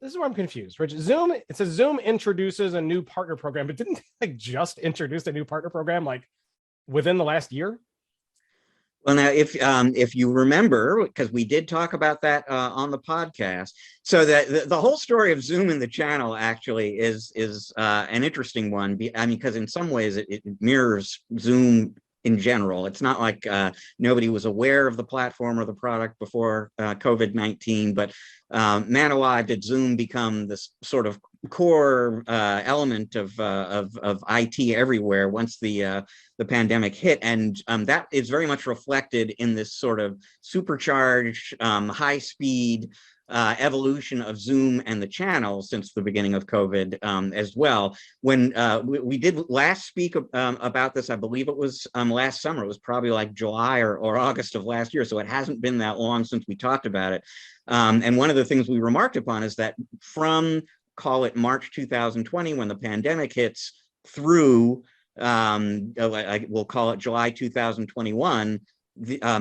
this is where I'm confused. Rich, Zoom, it says Zoom introduces a new partner program, but didn't they just introduce a new partner program like within the last year? Well, now, if you remember, because we did talk about that on the podcast, so that the whole story of Zoom in the channel actually is an interesting one. I mean, because in some ways it mirrors Zoom in general. It's not like nobody was aware of the platform or the product before COVID-19, but man alive, did Zoom become this sort of core element of IT everywhere once the pandemic hit, and that is very much reflected in this sort of supercharged, high-speed evolution of Zoom and the channel since the beginning of COVID as well. When we did last speak about this, I believe it was last summer. It was probably like July or August of last year, so it hasn't been that long since we talked about it. And one of the things we remarked upon is that from, call it March 2020, when the pandemic hits, through we'll call it July 2021,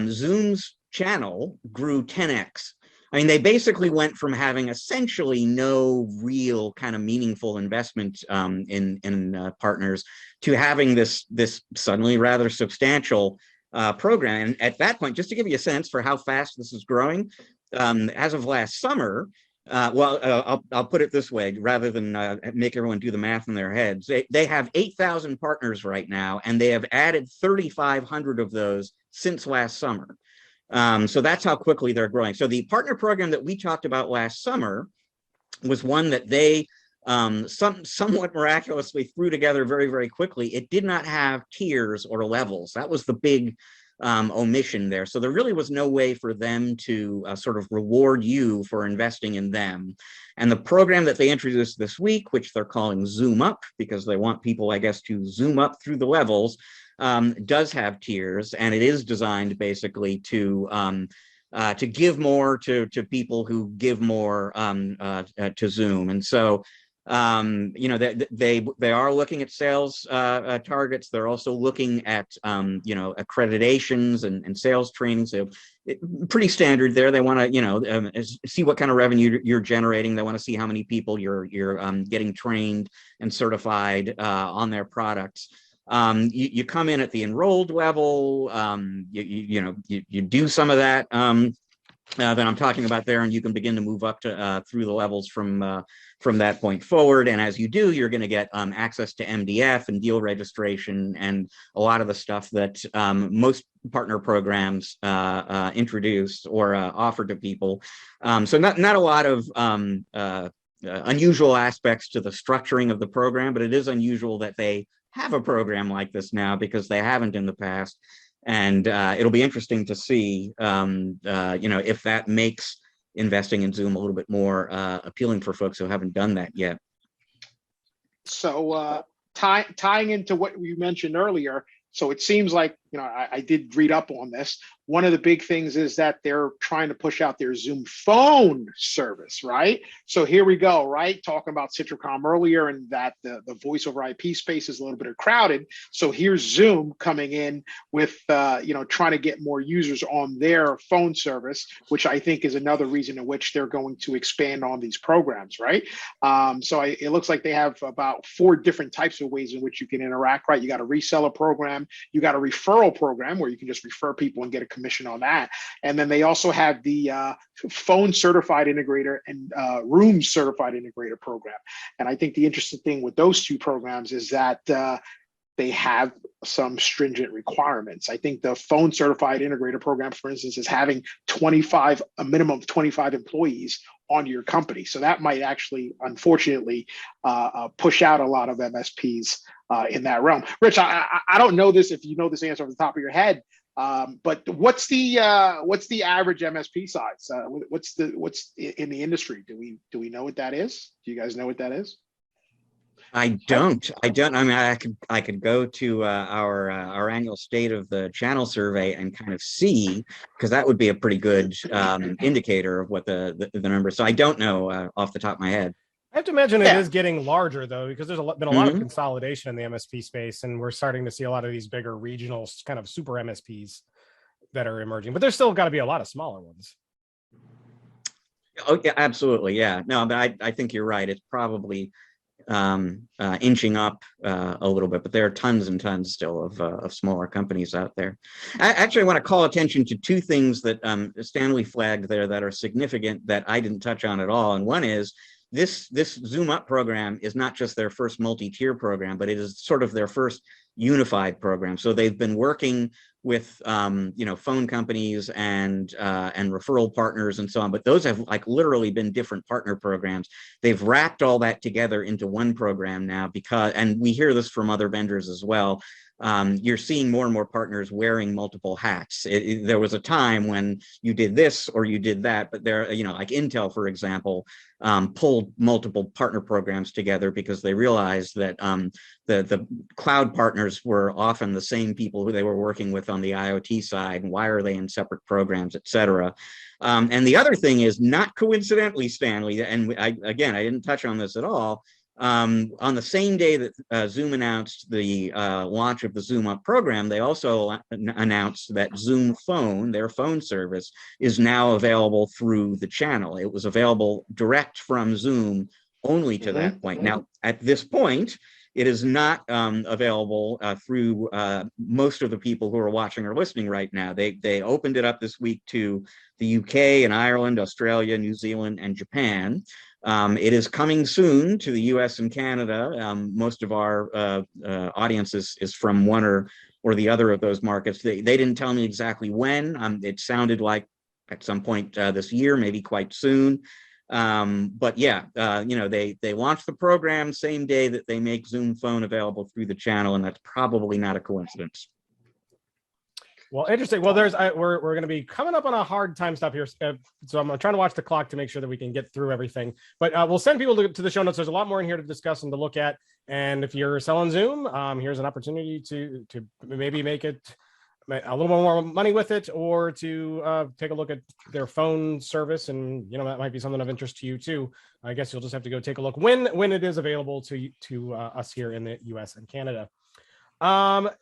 Zoom's channel grew 10x. I mean, they basically went from having essentially no real kind of meaningful investment in partners to having this suddenly rather substantial program. And at that point, just to give you a sense for how fast this is growing, as of last summer, I'll put it this way, rather than make everyone do the math in their heads. They have 8,000 partners right now, and they have added 3,500 of those since last summer. So that's how quickly they're growing. So the partner program that we talked about last summer was one that they somewhat miraculously threw together very, very quickly. It did not have tiers or levels. That was the big omission there. So there really was no way for them to sort of reward you for investing in them. And the program that they introduced this week, which they're calling Zoom Up, because they want people, I guess, to zoom up through the levels, does have tiers, and it is designed basically to give more to people who give more to Zoom. And so you know, they are looking at sales targets. They're also looking at you know, accreditations and sales training. So pretty standard there. They want to, you know, see what kind of revenue you're generating. They want to see how many people you're getting trained and certified on their products. You come in at the enrolled level. You do some of that that I'm talking about there, and you can begin to move up to through the levels from that point forward. And as you do, you're going to get access to MDF and deal registration and a lot of the stuff that most partner programs introduce or offer to people. So not a lot of unusual aspects to the structuring of the program, but it is unusual that they have a program like this now, because they haven't in the past. And it'll be interesting to see, you know, if that makes investing in Zoom a little bit more appealing for folks who haven't done that yet. So tying into what you mentioned earlier, so it seems like, you know, I did read up on this. One of the big things is that they're trying to push out their Zoom phone service, right? So here we go, right? Talking about Citrcom earlier, and that the voice over IP space is a little bit crowded. So here's Zoom coming in with, you know, trying to get more users on their phone service, which I think is another reason in which they're going to expand on these programs, right? So it looks like they have about 4 different types of ways in which you can interact, right? You got a reseller program, you got a referral program where you can just refer people and get a commission on that. And then they also have the phone certified integrator and room certified integrator program. And I think the interesting thing with those two programs is that they have some stringent requirements. I think the phone certified integrator program, for instance, is having a minimum of 25 employees on your company. So that might actually, unfortunately, push out a lot of MSPs in that realm. Rich, I don't know this if you know this answer off the top of your head, but what's the average MSP size? What's in the industry? Do we know what that is? Do you guys know what that is? I don't. I mean, I could go to our annual state of the channel survey and kind of see, because that would be a pretty good indicator of what the number is. So I don't know off the top of my head. I have to imagine it is getting larger, though, because there's been a lot of consolidation in the MSP space, and we're starting to see a lot of these bigger regional kind of super MSPs that are emerging. But there's still got to be a lot of smaller ones. Oh, yeah, absolutely. Yeah. No, but I think you're right. It's probably inching up a little bit, but there are tons and tons still of smaller companies out there. I want to call attention to two things that Stanley flagged there that are significant that I didn't touch on at all. And one is this Zoom Up program is not just their first multi-tier program, but it is sort of their first unified program. So they've been working with phone companies and referral partners and so on, but those have like literally been different partner programs. They've wrapped all that together into one program now and we hear this from other vendors as well. You're seeing more and more partners wearing multiple hats. There was a time when you did this or you did that, but like Intel, for example, pulled multiple partner programs together because they realized that the cloud partners were often the same people who they were working with on the IoT side, and why are they in separate programs, et cetera. And the other thing is, not coincidentally, Stanley, and I didn't touch on this at all, on the same day that Zoom announced the launch of the Zoom Up program, they also announced that Zoom Phone, their phone service, is now available through the channel. It was available direct from Zoom only to that point. Now, at this point, it is not available through most of the people who are watching or listening right now. They opened it up this week to the UK and Ireland, Australia, New Zealand, and Japan. It is coming soon to the US and Canada. Most of our audience is from one or the other of those markets. They didn't tell me exactly when. It sounded like at some point this year, maybe quite soon. But yeah, they launched the program same day that they make Zoom Phone available through the channel, and that's probably not a coincidence. Well, interesting. Well, we're going to be coming up on a hard time stop here, so I'm trying to watch the clock to make sure that we can get through everything. But we'll send people to the show notes. There's a lot more in here to discuss and to look at. And if you're selling Zoom, here's an opportunity to maybe make it a little more money with it, or to take a look at their phone service, and that might be something of interest to you too. I guess you'll just have to go take a look when it is available to us here in the US and Canada.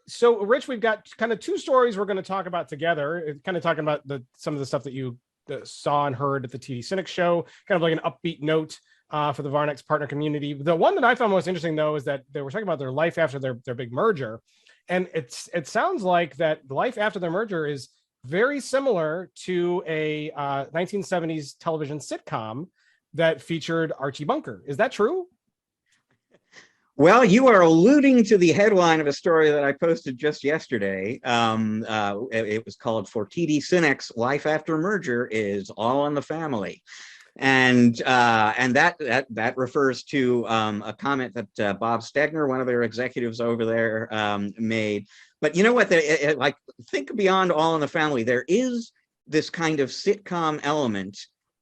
So Rich, we've got kind of two stories we're going to talk about together, kind of talking about some of the stuff that you saw and heard at the TD SYNNEX show, kind of like an upbeat note for the Varnex partner community. The one that I found most interesting, though, is that they were talking about their life after their big merger. And it sounds like that life after their merger is very similar to a 1970s television sitcom that featured Archie Bunker. Is that true? Well, you are alluding to the headline of a story that I posted just yesterday. It was called, "For TD SYNNEX, Life After Merger is All on the Family." And that refers to a comment that Bob Stegner, one of their executives over there, made. But you know what? Think beyond All in the Family. There is this kind of sitcom element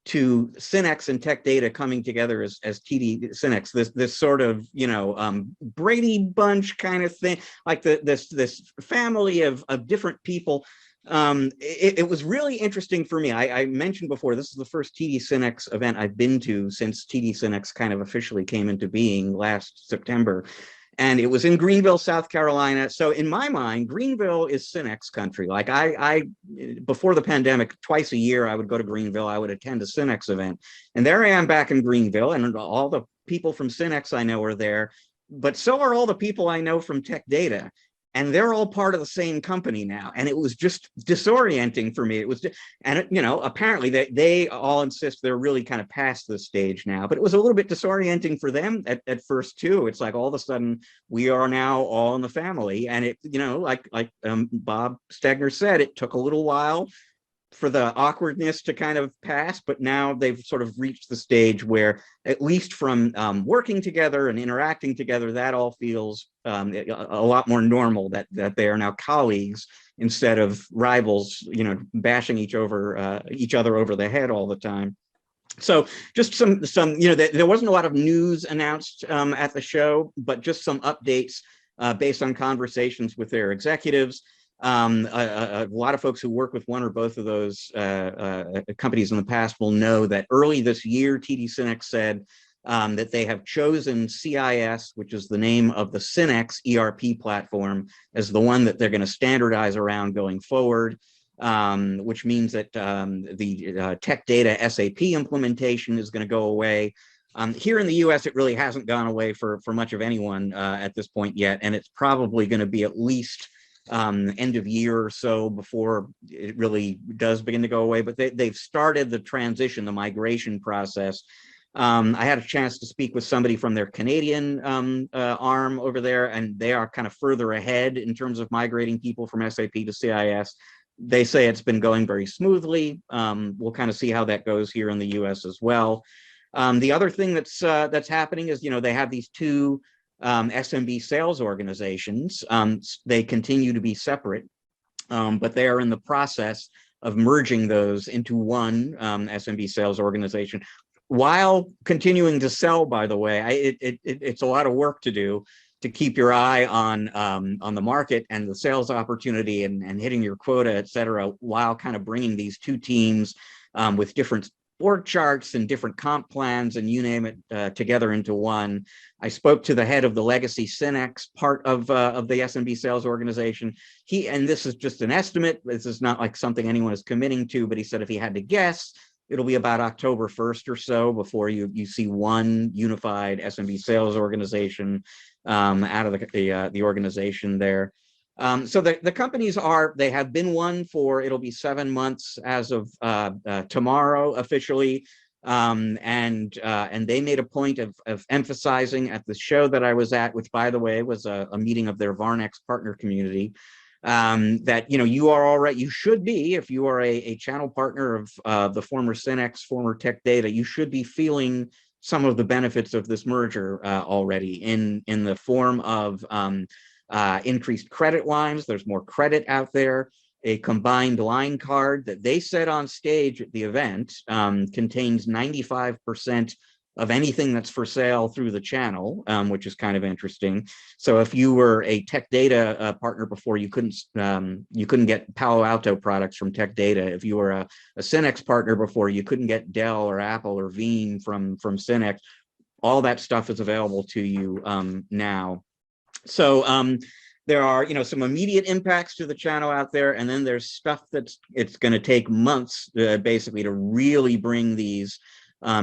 to SYNNEX and Tech Data coming together as TD SYNNEX. This sort of Brady Bunch kind of thing, like this family of different people. It was really interesting for me. I mentioned before, this is the first TD SYNNEX event I've been to since TD SYNNEX kind of officially came into being last September. And it was in Greenville, South Carolina. So in my mind, Greenville is SYNNEX country. Like I before the pandemic, twice a year, I would go to Greenville. I would attend a SYNNEX event. And there I am back in Greenville, and all the people from SYNNEX I know are there. But so are all the people I know from Tech Data. and they're all part of the same company now. And it was just disorienting for me. It was, and you know, apparently they all insist they're really kind of past this stage now, but it was a little bit disorienting for them at first too. It's like all of a sudden we are now all in the family, and it, you know, like Bob Stegner said, it took a little while for the awkwardness to kind of pass, but now they've sort of reached the stage where, at least from working together and interacting together, that all feels a lot more normal, that they are now colleagues instead of rivals, you know, bashing each other over the head all the time. So just some you know, there wasn't a lot of news announced at the show, but just some updates based on conversations with their executives. A lot of folks who work with one or both of those companies in the past will know that early this year, TD SYNNEX said that they have chosen CIS, which is the name of the SYNNEX ERP platform, as the one that they're going to standardize around going forward, which means that the Tech Data SAP implementation is going to go away. Here in the US, it really hasn't gone away for much of anyone at this point yet, and it's probably going to be at least end of year or so before it really does begin to go away. But they've started the transition, the migration process. I had a chance to speak with somebody from their Canadian arm over there, and they are kind of further ahead in terms of migrating people from SAP to CIS. They say it's been going very smoothly. We'll kind of see how that goes here in the US as well. The other thing that's happening is, you know, they have these two SMB sales organizations. They continue to be separate, but they are in the process of merging those into one SMB sales organization, while continuing to sell, by the way. It's a lot of work to do to keep your eye on the market and the sales opportunity and hitting your quota, et cetera, while kind of bringing these two teams with different org charts and different comp plans and you name it together into one. I spoke to the head of the legacy SYNNEX part of the SMB sales organization. And this is just an estimate. This is not like something anyone is committing to, but he said if he had to guess, it'll be about October 1st or so before you see one unified SMB sales organization out of the organization there. So the companies they have been one for, it'll be 7 months as of tomorrow officially. And they made a point of emphasizing at the show that I was at, which by the way was a meeting of their Varnex partner community, that, you know, you are all right. You should be, if you are a channel partner of the former SYNNEX, former Tech Data, you should be feeling some of the benefits of this merger already in the form of increased credit lines. There's more credit out there. A combined line card that they said on stage at the event contains 95% of anything that's for sale through the channel, which is kind of interesting. So if you were a Tech Data partner before, you couldn't get Palo Alto products from Tech Data. If you were a SYNNEX partner before, you couldn't get Dell or Apple or Veeam from SYNNEX. All that stuff is available to you now. So there are, you know, some immediate impacts to the channel out there, and then there's stuff it's going to take months basically to really bring these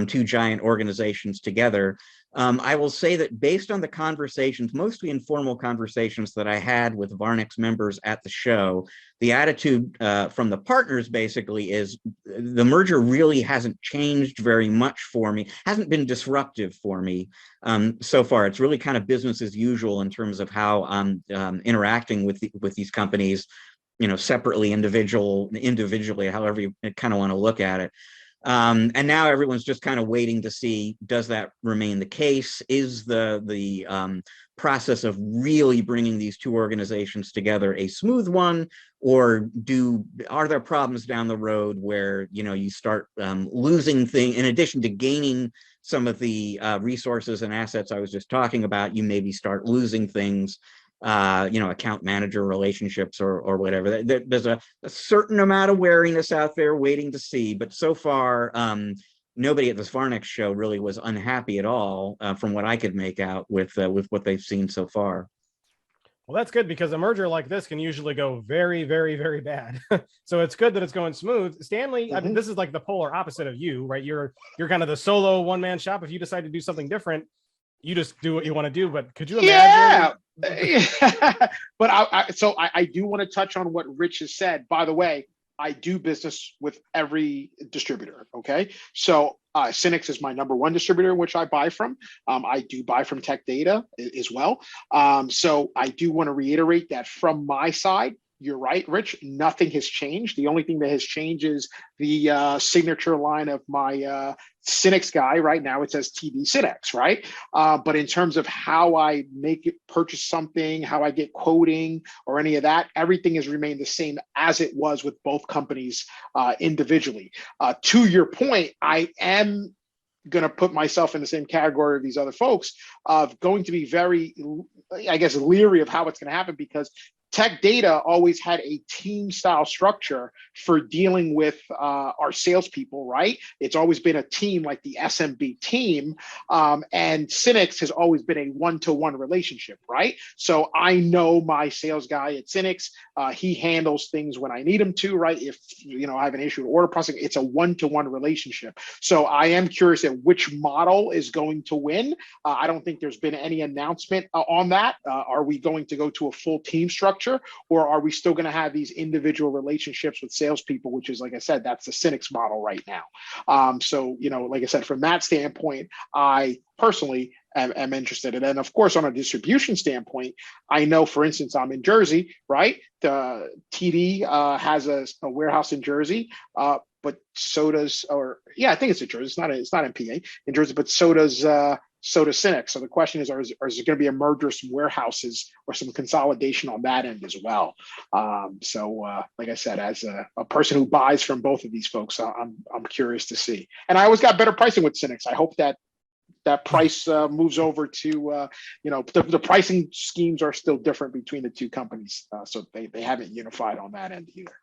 two giant organizations together. I will say that based on the conversations, mostly informal conversations that I had with Varnex members at the show, the attitude from the partners basically is the merger really hasn't changed very much for me, hasn't been disruptive for me so far. It's really kind of business as usual in terms of how I'm interacting with these companies, you know, separately, individually, however you kind of want to look at it. And now everyone's just kind of waiting to see, does that remain the case? Is the process of really bringing these two organizations together a smooth one, or are there problems down the road where, you know, you start losing things in addition to gaining some of the resources and assets I was just talking about? You maybe start losing things, you know, account manager relationships or whatever. There's a certain amount of wariness out there waiting to see, but so far nobody at this Varnex show really was unhappy at all from what I could make out with what they've seen so far. Well, that's good, because a merger like this can usually go very, very, very bad. So it's good that it's going smooth. Stanley, I mean, this is like the polar opposite of you, right? You're kind of the solo one-man shop. If you decide to do something different, you just do what you want to do. But could you imagine? Yeah. But I do want to touch on what Rich has said. By the way, I do business with every distributor. Okay. So SYNNEX is my number one distributor, which I buy from. I do buy from Tech Data as well. So I do want to reiterate that from my side, you're right, Rich, nothing has changed. The only thing that has changed is the signature line of my SYNNEX guy. Right now it says TD SYNNEX, right? But in terms of how I make it purchase something, how I get quoting or any of that, everything has remained the same as it was with both companies individually. To your point, I am going to put myself in the same category of these other folks of going to be very, I guess, leery of how it's going to happen, because Tech Data always had a team style structure for dealing with our salespeople, right? It's always been a team like the SMB team. And SYNNEX has always been a one-to-one relationship, right? So I know my sales guy at SYNNEX, he handles things when I need him to, right? If, I have an issue with order processing, it's a one-to-one relationship. So I am curious at which model is going to win. I don't think there's been any announcement on that. Are we going to go to a full team structure? Or are we still going to have these individual relationships with salespeople, which is, like I said, that's the SYNNEX model right now. So, like I said, from that standpoint, I personally am interested. And then, of course, on a distribution standpoint, I know, for instance, I'm in Jersey, right? The TD has a warehouse in Jersey, but so does, I think it's in Jersey. It's not in PA, in Jersey, but so does SYNNEX. So the question is there going to be a merger of some warehouses or some consolidation on that end as well? Like I said, as a person who buys from both of these folks, I'm curious to see. And I always got better pricing with SYNNEX. I hope that price moves over to, the pricing schemes are still different between the two companies. So they haven't unified on that end either.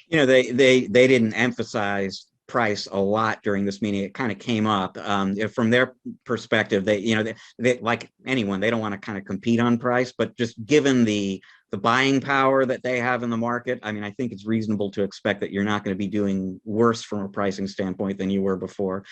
They didn't emphasize price a lot during this meeting. It kind of came up from their perspective. They like anyone, they don't want to kind of compete on price, but just given the buying power that they have in the market, I mean, I think it's reasonable to expect that you're not going to be doing worse from a pricing standpoint than you were before.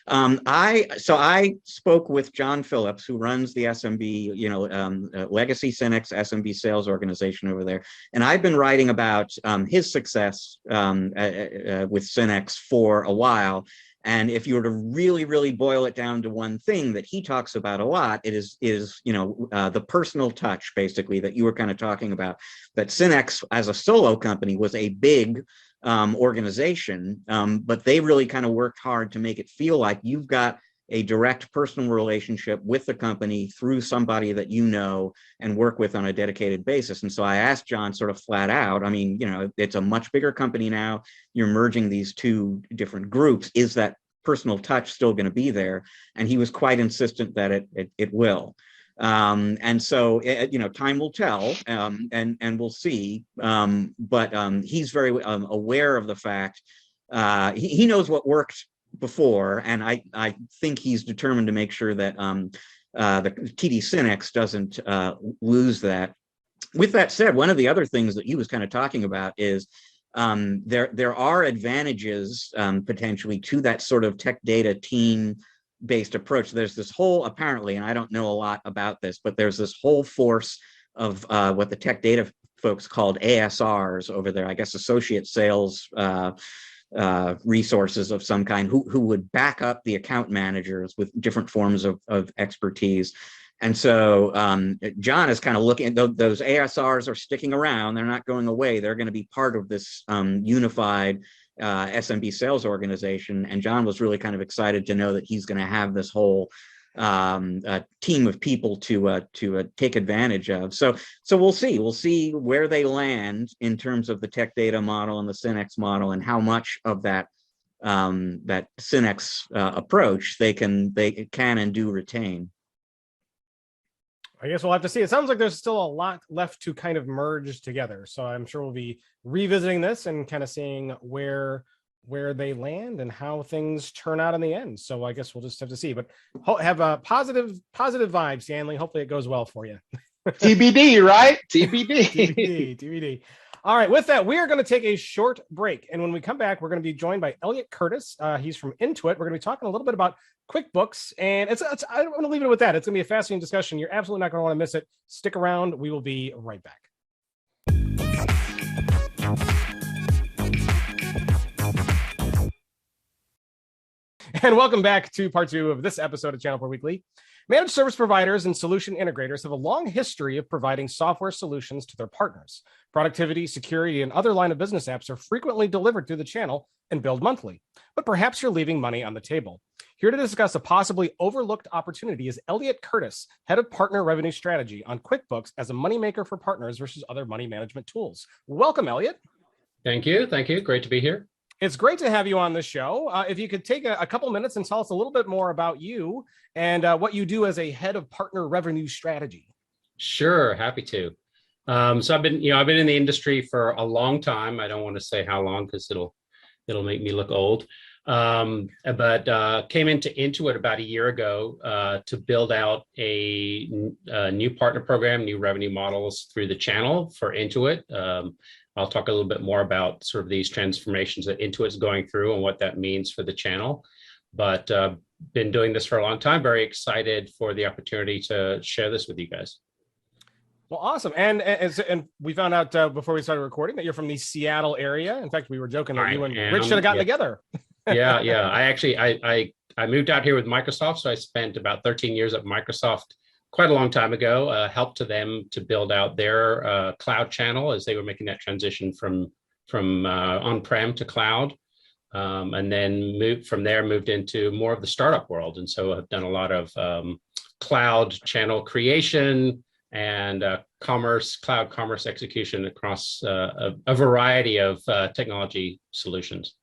I spoke with John Phillips, who runs the SMB, Legacy SYNNEX SMB sales organization over there, and I've been writing about his success with SYNNEX for a while. And if you were to really, really boil it down to one thing that he talks about a lot, it is the personal touch, basically, that you were kind of talking about. That SYNNEX, as a solo company, was a big organization, but they really kind of worked hard to make it feel like you've got a direct personal relationship with the company through somebody that you know and work with on a dedicated basis. And so I asked John sort of flat out, I mean, it's a much bigger company now. You're merging these two different groups. Is that personal touch still going to be there? And he was quite insistent that it will. And so, time will tell, and we'll see. But he's very aware of the fact, he knows what worked before, and I think he's determined to make sure that the TD SYNNEX doesn't lose that. With that said, one of the other things that he was kind of talking about is there are advantages potentially to that sort of Tech Data team-based approach. There's this whole, apparently, and I don't know a lot about this, but there's this whole force of what the Tech Data folks called ASRs over there, I guess associate sales resources of some kind, who would back up the account managers with different forms of expertise. And so John is kind of looking at those ASRs are sticking around. They're not going away. They're going to be part of this unified SMB sales organization. And John was really kind of excited to know that he's going to have this whole team of people to take advantage of. So we'll see. We'll see where they land in terms of the Tech Data model and the SYNNEX model, and how much of that SYNNEX approach they can and do retain. I guess we'll have to see. It sounds like there's still a lot left to kind of merge together. So I'm sure we'll be revisiting this and kind of seeing where they land and how things turn out in the end. So I guess we'll just have to see, but have a positive vibe, Stanley. Hopefully it goes well for you. TBD, right? TBD. TBD. All right, with that, we are going to take a short break. And when we come back, we're going to be joined by Elliot Curtis. He's from Intuit. We're going to be talking a little bit about QuickBooks. And I'm going to leave it with that. It's going to be a fascinating discussion. You're absolutely not going to want to miss it. Stick around. We will be right back. And welcome back to part 2 of this episode of ChannelPro Weekly. Managed service providers and solution integrators have a long history of providing software solutions to their partners. Productivity, security, and other line of business apps are frequently delivered through the channel and billed monthly. But perhaps you're leaving money on the table. Here to discuss a possibly overlooked opportunity is Elliot Curtis, Head of Partner Revenue Strategy on QuickBooks as a moneymaker for partners versus other money management tools. Welcome, Elliot. Thank you. Thank you. Great to be here. It's great to have you on the show. If you could take a couple minutes and tell us a little bit more about you and what you do as a head of partner revenue strategy. Sure, happy to. So I've been in the industry for a long time. I don't want to say how long because it'll make me look old. But came into Intuit about a year ago to build out a new partner program, new revenue models through the channel for Intuit. I'll talk a little bit more about sort of these transformations that Intuit's going through and what that means for the channel. But been doing this for a long time. Very excited for the opportunity to share this with you guys. Well, awesome. And we found out before we started recording that you're from the Seattle area. In fact, we were joking that you and Rich should have gotten together. Yeah. I moved out here with Microsoft. So I spent about 13 years at Microsoft quite a long time ago, helped to them to build out their cloud channel as they were making that transition from on-prem to cloud. And then moved into more of the startup world. And so I've done a lot of cloud channel creation and cloud commerce execution across a variety of technology solutions.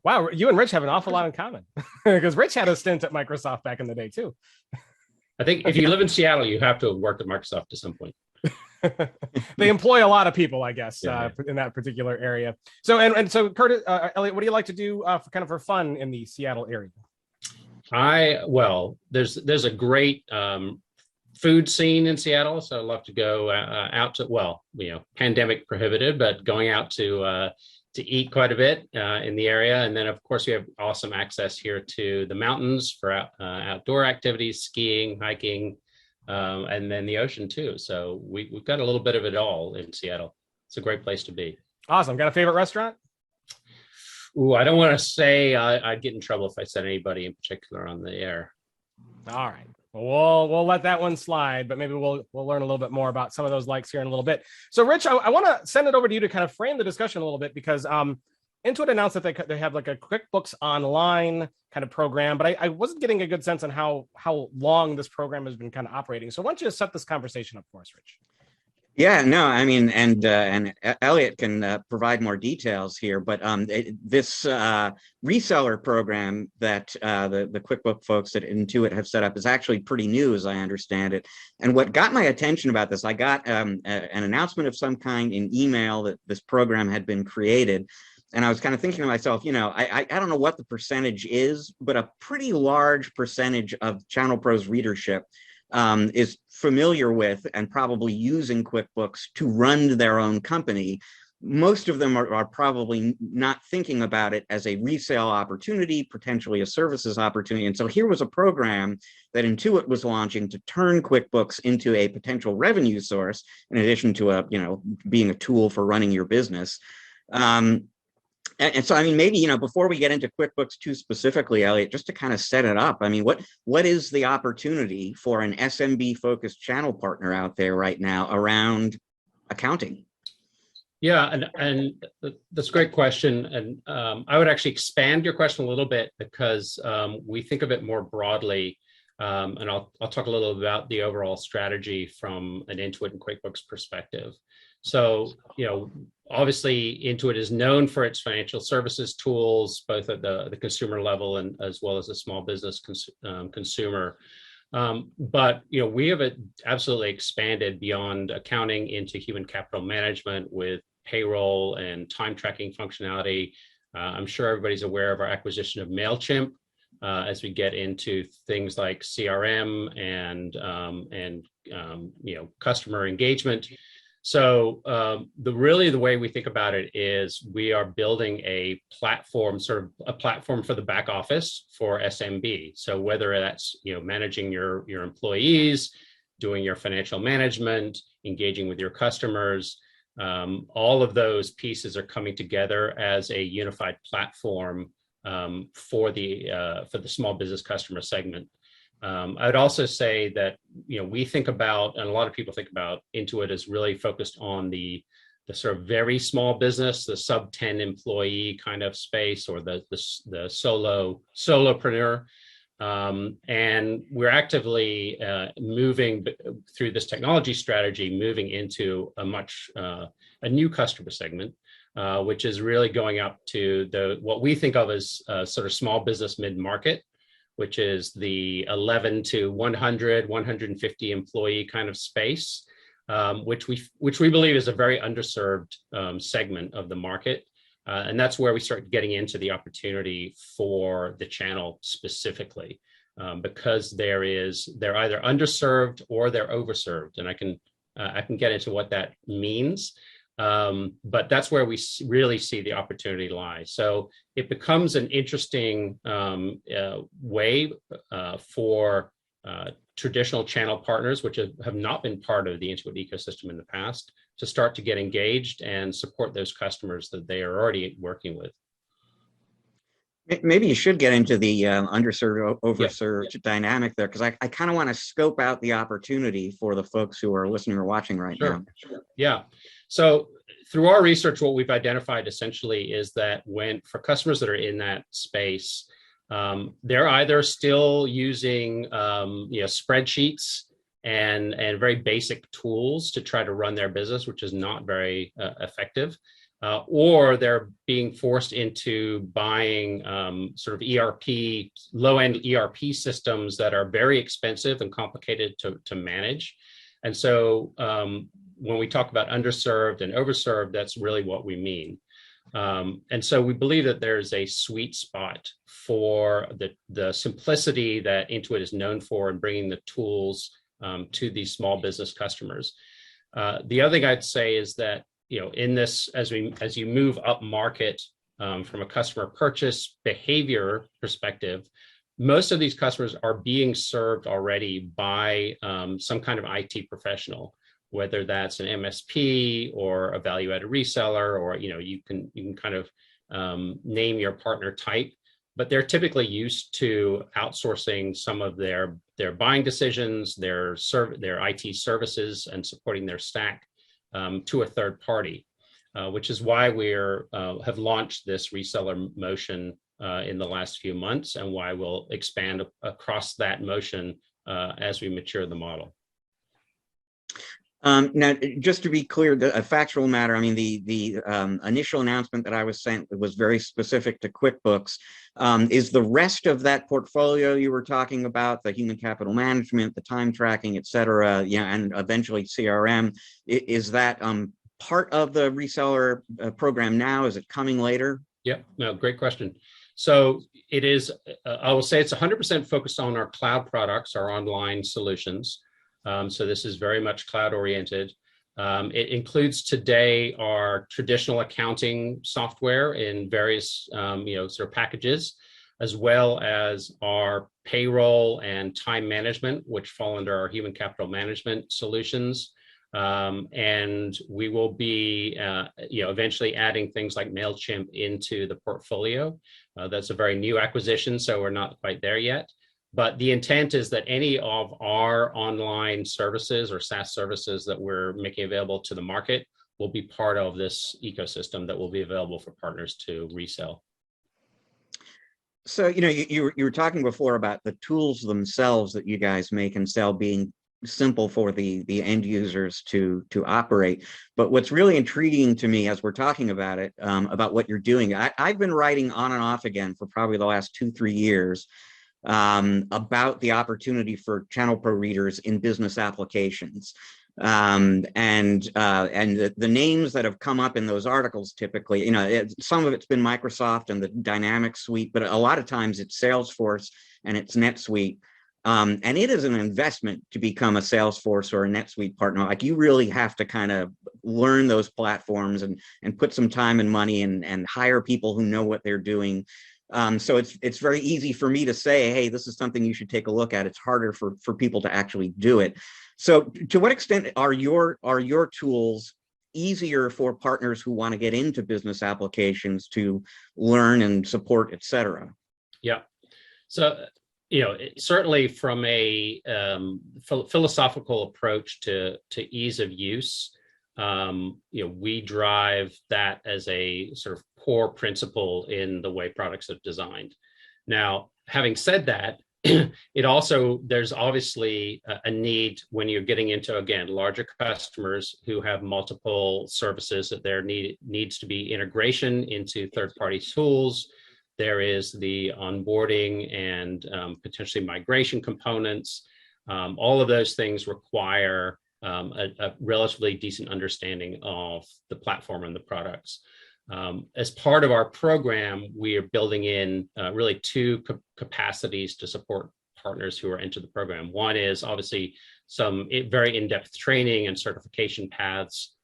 Wow, you and Rich have an awful lot in common because Rich had a stint at Microsoft back in the day too. I think if you live in Seattle, you have to have worked at Microsoft at some point. They employ a lot of people, I guess, in that particular area. So, so Curtis, Elliot, what do you like to do for fun in the Seattle area? There's a great food scene in Seattle, so I love to go out to pandemic prohibited, but going out to eat quite a bit in the area. And then, of course, we have awesome access here to the mountains for outdoor activities, skiing, hiking, and then the ocean, too. So we've got a little bit of it all in Seattle. It's a great place to be. Awesome. Got a favorite restaurant? Ooh, I don't want to say I'd get in trouble if I said anybody in particular on the air. All right. We'll let that one slide, but maybe we'll learn a little bit more about some of those likes here in a little bit. So, Rich, I want to send it over to you to kind of frame the discussion a little bit because Intuit announced that they have like a QuickBooks Online kind of program, but I wasn't getting a good sense on how long this program has been kind of operating. So, why don't you set this conversation up for us, Rich? Yeah, no, I mean, and Elliot can provide more details here, but this reseller program that the QuickBooks folks at Intuit have set up is actually pretty new, as I understand it. And what got my attention about this, I got an announcement of some kind in email that this program had been created. And I was kind of thinking to myself, I don't know what the percentage is, but a pretty large percentage of ChannelPro's readership is familiar with and probably using QuickBooks to run their own company. Most of them are probably not thinking about it as a resale opportunity, potentially a services opportunity. And so here was a program that Intuit was launching to turn QuickBooks into a potential revenue source, in addition to being a tool for running your business. And so, I mean, maybe, before we get into QuickBooks too specifically, Elliot, just to kind of set it up, I mean, what is the opportunity for an SMB-focused channel partner out there right now around accounting? Yeah, and that's a great question. And I would actually expand your question a little bit because we think of it more broadly. And I'll talk a little about the overall strategy from an Intuit and QuickBooks perspective. So, obviously Intuit is known for its financial services tools, both at the consumer level and as well as the small business consumer. But, we have absolutely expanded beyond accounting into human capital management with payroll and time tracking functionality. I'm sure everybody's aware of our acquisition of MailChimp as we get into things like CRM and customer engagement. So the way we think about it is we are building a platform, sort of a platform for the back office for SMB. So whether that's managing your employees, doing your financial management, engaging with your customers, all of those pieces are coming together as a unified platform for the small business customer segment. I'd also say that we think about, and a lot of people think about, Intuit as really focused on the sort of very small business, the sub 10 employee kind of space, or the solopreneur. And we're actively moving through this technology strategy, moving into a new customer segment, which is really going up to what we think of as sort of small business mid-market, which is the 11 to 100, 150 employee kind of space, which we believe is a very underserved segment of the market. And that's where we start getting into the opportunity for the channel specifically, because they're either underserved or they're overserved. And I can get into what that means. But that's where we really see the opportunity lie. So it becomes an interesting way for traditional channel partners, which have not been part of the Intuit ecosystem in the past, to start to get engaged and support those customers that they are already working with. Maybe you should get into the underserved, overserved dynamic there, because I kind of want to scope out the opportunity for the folks who are listening or watching right now. Sure. Yeah. So through our research, what we've identified essentially is that for customers that are in that space, they're either still using spreadsheets and very basic tools to try to run their business, which is not very effective. Or they're being forced into buying sort of low-end ERP systems that are very expensive and complicated to manage. And so when we talk about underserved and overserved, that's really what we mean. And so we believe that there's a sweet spot for the simplicity that Intuit is known for in bringing the tools to these small business customers. The other thing I'd say is that in this, as you move up market from a customer purchase behavior perspective, most of these customers are being served already by some kind of IT professional, whether that's an MSP or a value-added reseller, or you can kind of name your partner type, but they're typically used to outsourcing some of their buying decisions, their IT services, and supporting their stack to a third party, which is why we have launched this reseller motion in the last few months, and why we'll expand across that motion as we mature the model. Now, just to be clear, a factual matter, I mean, the initial announcement that I was sent was very specific to QuickBooks. Is the rest of that portfolio you were talking about, the human capital management, the time tracking, et cetera, and eventually CRM, is that part of the reseller program now? Is it coming later? Yep, no, great question. So it is, I will say it's 100% focused on our cloud products, our online solutions. So this is very much cloud oriented. It includes today our traditional accounting software in various sort of packages, as well as our payroll and time management, which fall under our human capital management solutions. And we will be eventually adding things like MailChimp into the portfolio. That's a very new acquisition, so we're not quite there yet. But the intent is that any of our online services or SaaS services that we're making available to the market will be part of this ecosystem that will be available for partners to resell. So, you were talking before about the tools themselves that you guys make and sell being simple for the end users to operate. But what's really intriguing to me as we're talking about it, about what you're doing, I've been writing on and off again for probably the last 2-3 years about the opportunity for ChannelPro readers in business applications. And the names that have come up in those articles typically, some of it's been Microsoft and the Dynamics suite, but a lot of times it's Salesforce and it's NetSuite. And it is an investment to become a Salesforce or a NetSuite partner. Like, you really have to kind of learn those platforms and put some time and money and hire people who know what they're doing. So it's very easy for me to say, hey, this is something you should take a look at. It's harder for people to actually do it. So to what extent are your tools easier for partners who want to get into business applications to learn and support, et cetera? Yeah. So, certainly from a philosophical approach to ease of use, we drive that as a sort of core principle in the way products are designed. Now, having said that, there's obviously a need when you're getting into, again, larger customers who have multiple services, that there needs to be integration into third-party tools. There is the onboarding and potentially migration components. All of those things require a relatively decent understanding of the platform and the products. As part of our program, we are building in really two capacities to support partners who are into the program. One is obviously some very in-depth training and certification paths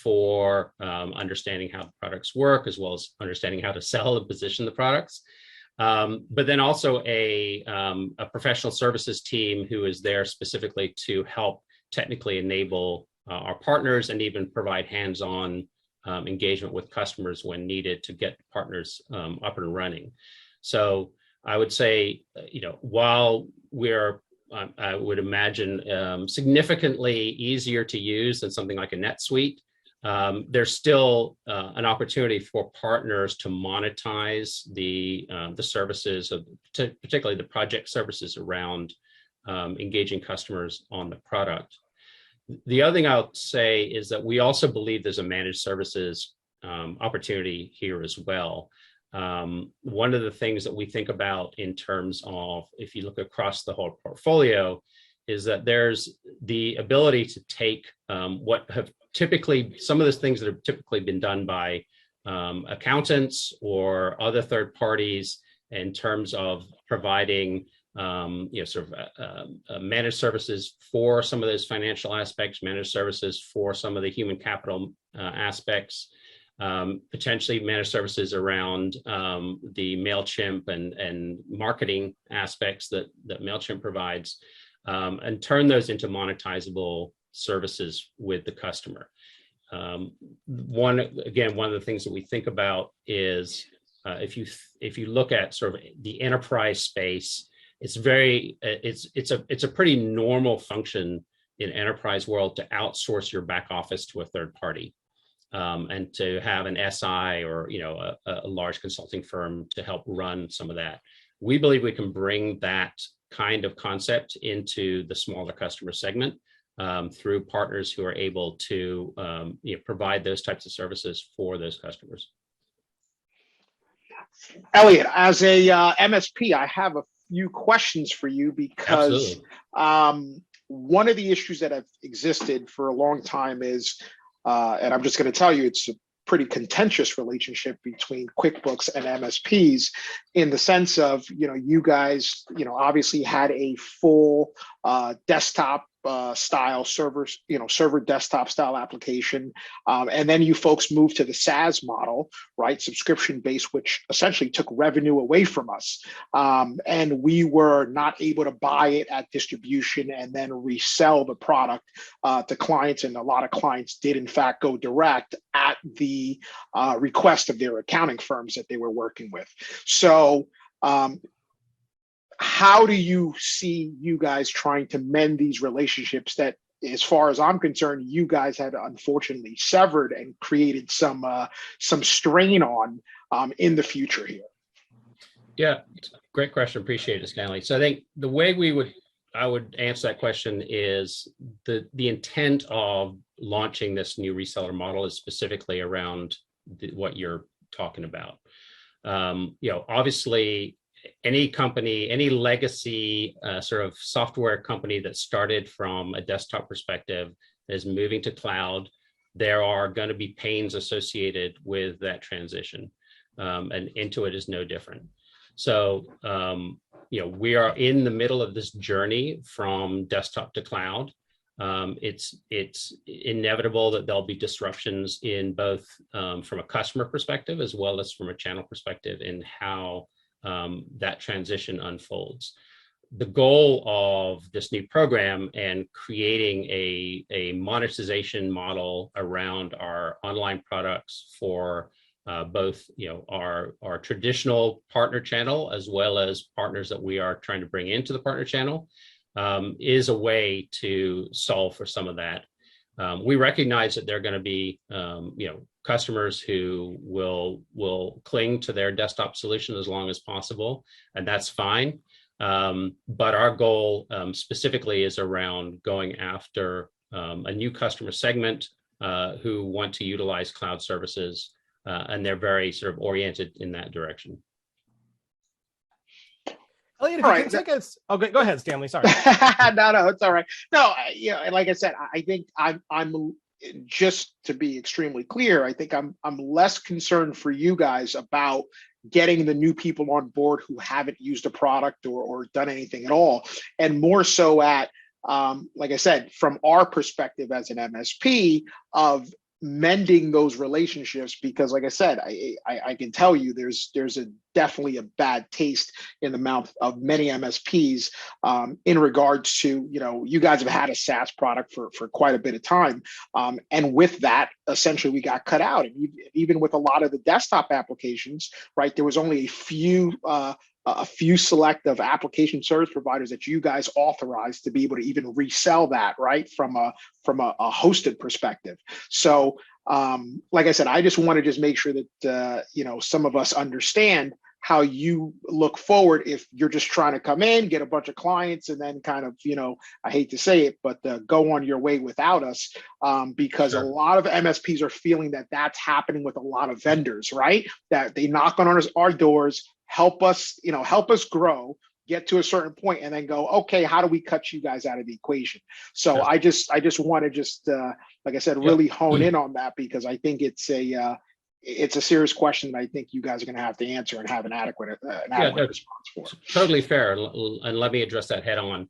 for understanding how the products work, as well as understanding how to sell and position the products. But then also a professional services team who is there specifically to help technically enable our partners and even provide hands-on engagement with customers when needed to get partners up and running. So I would say, while we're, I would imagine, significantly easier to use than something like a NetSuite, there's still an opportunity for partners to monetize the services, particularly the project services around engaging customers on the product. The other thing I'll say is that we also believe there's a managed services opportunity here as well. One of the things that we think about in terms of, if you look across the whole portfolio, is that there's the ability to take what have typically, some of those things that have typically been done by accountants or other third parties in terms of providing managed services for some of those financial aspects, managed services for some of the human capital aspects, potentially managed services around the MailChimp and marketing aspects that MailChimp provides, and turn those into monetizable services with the customer. One of the things that we think about is if you look at sort of the enterprise space, it's a pretty normal function in enterprise world to outsource your back office to a third party, and to have an SI or a large consulting firm to help run some of that. We believe we can bring that kind of concept into the smaller customer segment through partners who are able to provide those types of services for those customers. Elliot, as a MSP, I have a few questions for you because one of the issues that have existed for a long time is, and I'm just going to tell you, it's a pretty contentious relationship between QuickBooks and MSPs, in the sense of, you guys, obviously had a full desktop style servers, server desktop style application. And then you folks moved to the SaaS model, right? Subscription based, which essentially took revenue away from us. And we were not able to buy it at distribution and then resell the product to clients. And a lot of clients did in fact go direct at the request of their accounting firms that they were working with. So, how do you see you guys trying to mend these relationships that, as far as I'm concerned, you guys had unfortunately severed and created some strain on in the future here? Yeah, great question. Appreciate it, Stanley. So I think the way I would answer that question is the intent of launching this new reseller model is specifically around what you're talking about. Obviously, any company, any legacy sort of software company that started from a desktop perspective is moving to cloud, there are going to be pains associated with that transition. And Intuit is no different. So, we are in the middle of this journey from desktop to cloud. It's inevitable that there'll be disruptions in both from a customer perspective as well as from a channel perspective in how that transition unfolds. The goal of this new program and creating a monetization model around our online products for both our traditional partner channel as well as partners that we are trying to bring into the partner channel is a way to solve for some of that. We recognize that there are going to be customers who will cling to their desktop solution as long as possible, and that's fine. But our goal specifically is around going after a new customer segment who want to utilize cloud services, and they're very sort of oriented in that direction. Elliot, if you can take us. Oh, go ahead, Stanley. Sorry. No, it's all right. No, and like I said, I think I'm just to be extremely clear. I think I'm less concerned for you guys about getting the new people on board who haven't used a product or done anything at all, and more so at, like I said, from our perspective as an MSP of mending those relationships, because like I said, I can tell you there's definitely a bad taste in the mouth of many MSPs in regards to, you guys have had a SaaS product for quite a bit of time. And with that, essentially we got cut out. And even with a lot of the desktop applications, right, there was only a few selective application service providers that you guys authorized to be able to even resell that, right, from a hosted perspective. So, like I said, I just want to just make sure that some of us understand how you look forward if you're just trying to come in, get a bunch of clients, and then kind of, I hate to say it, but go on your way without us, because Sure. A lot of MSPs are feeling that that's happening with a lot of vendors, right? That they knock on our doors, help us grow, get to a certain point, and then go, okay, how do we cut you guys out of the equation? So Sure. I just want to like I said, really hone in on that, because I think it's a serious question that I think you guys are going to have to answer and have an adequate response for. Totally fair, and let me address that head on.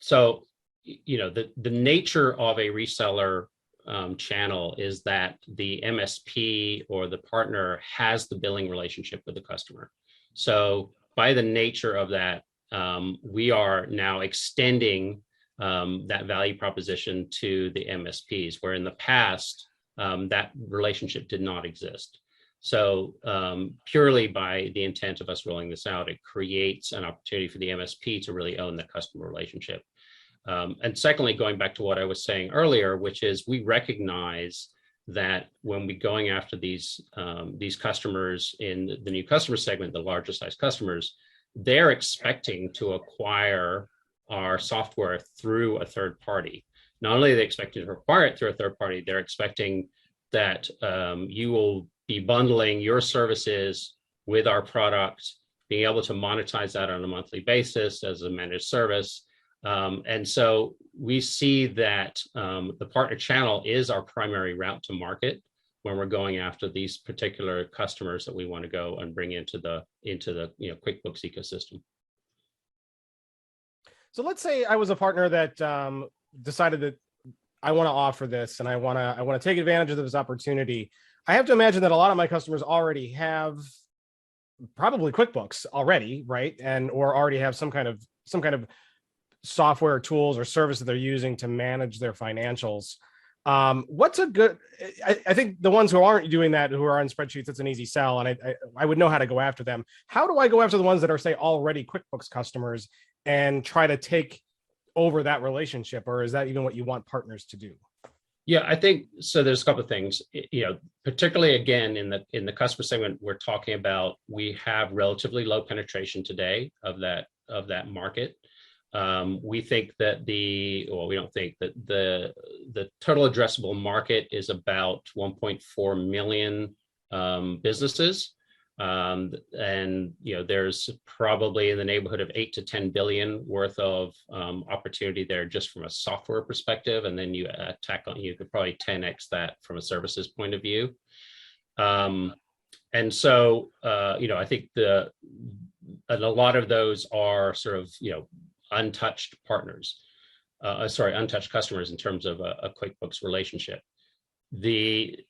So, the nature of a reseller channel is that the MSP or the partner has the billing relationship with the customer. So by the nature of that, we are now extending that value proposition to the MSPs, where in the past, that relationship did not exist. So purely by the intent of us rolling this out, it creates an opportunity for the MSP to really own the customer relationship. And secondly, going back to what I was saying earlier, which is we recognize that when we're going after these customers in the new customer segment, the larger size customers, they're expecting to acquire our software through a third party. Not only are they expecting to acquire it through a third party, they're expecting that you will be bundling your services with our product, being able to monetize that on a monthly basis as a managed service. And so we see that the partner channel is our primary route to market when we're going after these particular customers that we want to go and bring into the QuickBooks ecosystem. So let's say I was a partner that decided that I want to offer this and I want to take advantage of this opportunity. I have to imagine that a lot of my customers already have probably QuickBooks already, right? And or already have some kind of software or tools or service that they're using to manage their financials. What's a good, I think the ones who aren't doing that, who are on spreadsheets, it's an easy sell. And I would know how to go after them. How do I go after the ones that are, say, already QuickBooks customers and try to take over that relationship? Or is that even what you want partners to do? Yeah, I think so. There's a couple of things, particularly again, in the customer segment we're talking about, we have relatively low penetration today of that market. We think that we don't think that the total addressable market is about 1.4 million businesses. And there's probably in the neighborhood of 8 to 10 billion worth of opportunity there just from a software perspective. And then you could probably 10x that from a services point of view. And so, I think a lot of those are sort of, untouched partners, untouched customers in terms of a QuickBooks relationship. The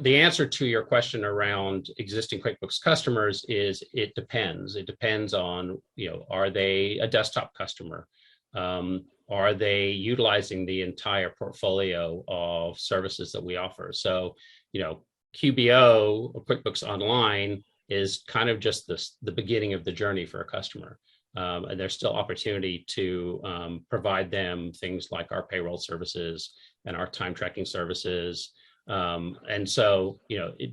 answer to your question around existing QuickBooks customers is it depends. It depends on, are they a desktop customer? Are they utilizing the entire portfolio of services that we offer? So, QBO or QuickBooks Online is kind of just the beginning of the journey for a customer. And there's still opportunity to provide them things like our payroll services and our time tracking services. And so,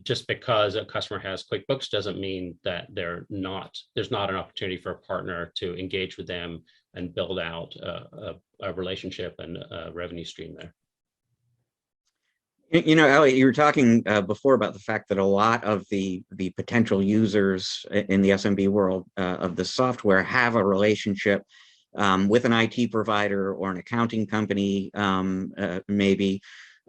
just because a customer has QuickBooks doesn't mean that there's not an opportunity for a partner to engage with them and build out a relationship and a revenue stream there. Elliot, you were talking before about the fact that a lot of the potential users in the SMB world of the software have a relationship with an IT provider or an accounting company, maybe.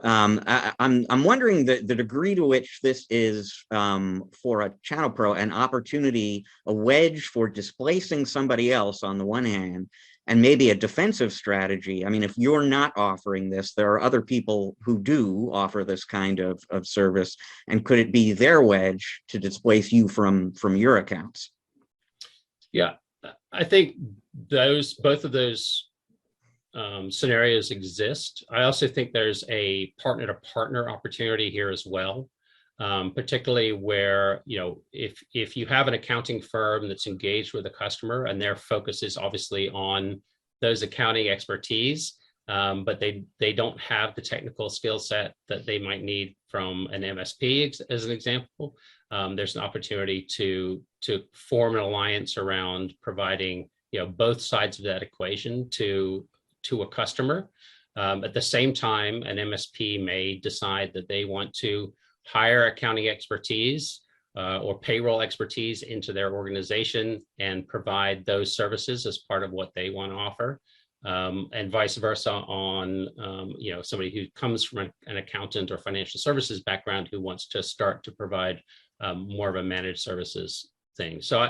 I'm wondering the degree to which this is for a ChannelPro an opportunity, a wedge for displacing somebody else on the one hand, and maybe a defensive strategy. I mean, if you're not offering this, there are other people who do offer this kind of service, and could it be their wedge to displace you from your accounts? Yeah, I think both of those scenarios exist. I also think there's a partner-to-partner opportunity here as well, particularly where, if you have an accounting firm that's engaged with a customer and their focus is obviously on those accounting expertise, but they don't have the technical skill set that they might need from an MSP, as an example, there's an opportunity to form an alliance around providing, both sides of that equation to a customer. At the same time, an MSP may decide that they want to hire accounting expertise or payroll expertise into their organization and provide those services as part of what they want to offer, and vice versa on somebody who comes from an accountant or financial services background who wants to start to provide more of a managed services thing. So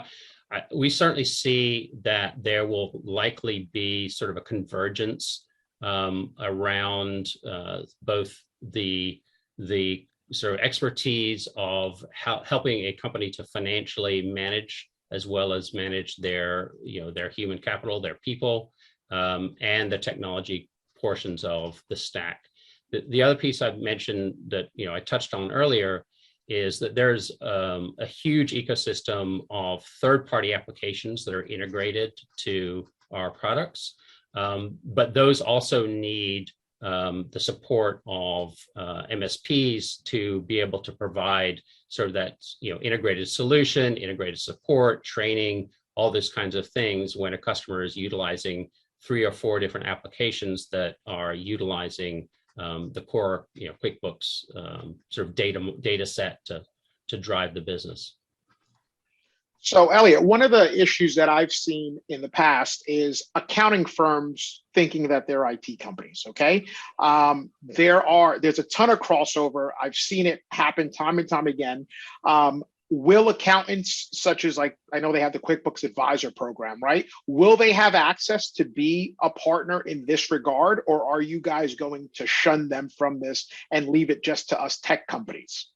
we certainly see that there will likely be sort of a convergence around both the sort of expertise of helping a company to financially manage, as well as manage their human capital, their people, and the technology portions of the stack. The other piece I've mentioned that I touched on earlier is that there's a huge ecosystem of third-party applications that are integrated to our products, but those also need the support of MSPs to be able to provide sort of that integrated solution, integrated support, training, all those kinds of things when a customer is utilizing 3 or 4 different applications that are utilizing the core QuickBooks sort of data set to drive the business. So, Elliot, one of the issues that I've seen in the past is accounting firms thinking that they're IT companies, okay? There's a ton of crossover. I've seen it happen time and time again. Will accountants, such as, like, I know they have the QuickBooks Advisor program, right? Will they have access to be a partner in this regard, or are you guys going to shun them from this and leave it just to us tech companies?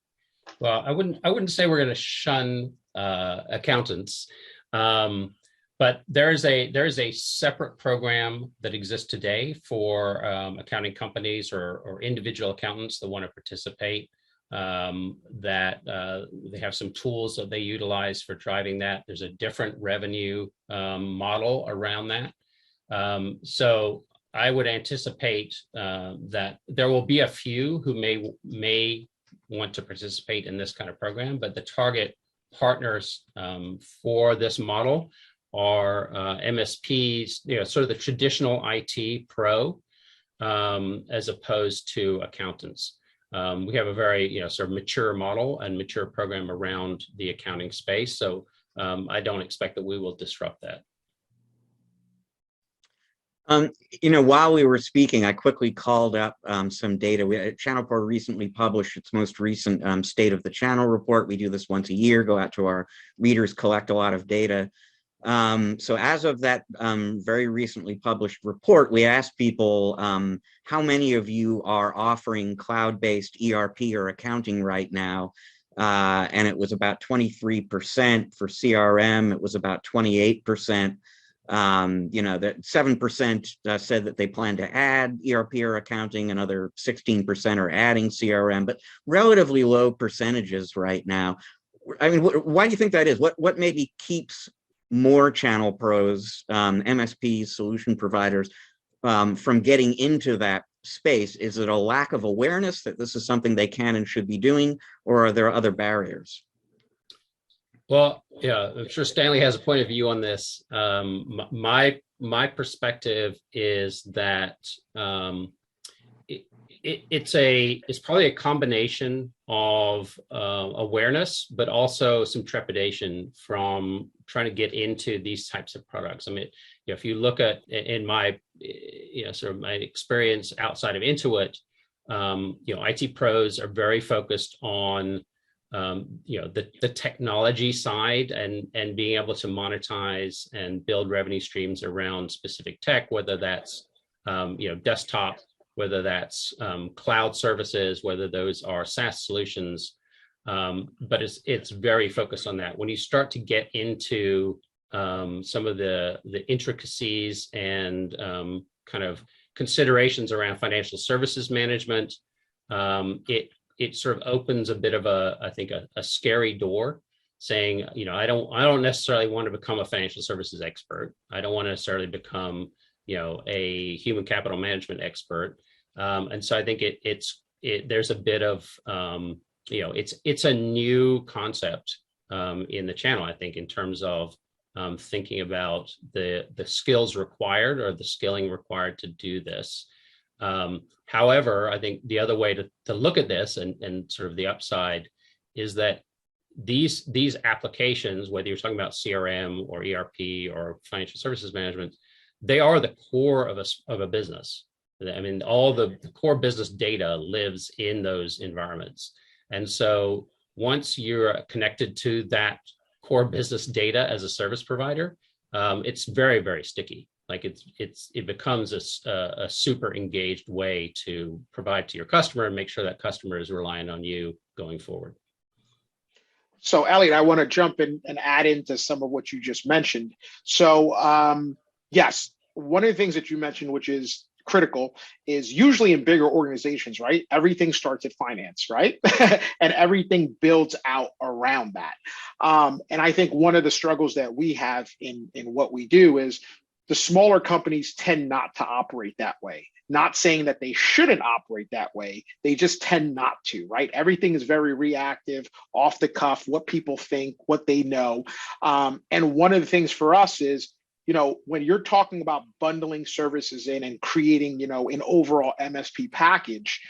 Well, I wouldn't say we're going to shun accountants, but there is a separate program that exists today for accounting companies or individual accountants that want to participate. That they have some tools that they utilize for driving that. There's a different revenue model around that. So I would anticipate that there will be a few who may want to participate in this kind of program, but the target partners for this model are MSPs, sort of the traditional IT pro, as opposed to accountants. We have a very sort of mature model and mature program around the accounting space, so I don't expect that we will disrupt that. While we were speaking, I quickly called up some data. ChannelPro recently published its most recent State of the Channel report. We do this once a year, go out to our readers, collect a lot of data. So as of that very recently published report, we asked people, how many of you are offering cloud-based ERP or accounting right now? And it was about 23%. For CRM, it was about 28%. That 7% said that they plan to add ERP or accounting, another 16% are adding CRM, but relatively low percentages right now. I mean, why do you think that is? What maybe keeps more channel pros, MSPs, solution providers from getting into that space? Is it a lack of awareness that this is something they can and should be doing, or are there other barriers? Well, yeah, I'm sure Stanley has a point of view on this. My perspective is that it's probably a combination of awareness, but also some trepidation from trying to get into these types of products. I mean, if you look at in my sort of my experience outside of Intuit, IT pros are very focused on the technology side and being able to monetize and build revenue streams around specific tech, whether that's desktop, whether that's cloud services, whether those are SaaS solutions. But it's very focused on that. When you start to get into some of the intricacies and kind of considerations around financial services management, it sort of opens a bit of I think a scary door, saying, I don't necessarily want to become a financial services expert. I don't want to necessarily become, a human capital management expert. And so I think there's a bit of, it's a new concept in the channel, I think, in terms of thinking about the skills required or the skilling required to do this. However, I think the other way to look at this and sort of the upside is that these applications, whether you're talking about CRM or ERP or financial services management, they are the core of a business. I mean, all the core business data lives in those environments. And so once you're connected to that core business data as a service provider, it's very, very sticky. Like it becomes a super engaged way to provide to your customer and make sure that customer is relying on you going forward. So Elliot, I want to jump in and add into some of what you just mentioned. So yes, one of the things that you mentioned, which is critical, is usually in bigger organizations, right? Everything starts at finance, right? And everything builds out around that. And I think one of the struggles that we have in what we do is the smaller companies tend not to operate that way. Not saying that they shouldn't operate that way, they just tend not to, right? Everything is very reactive, off the cuff, what people think, what they know. And one of the things for us is, when you're talking about bundling services in and creating, an overall MSP package,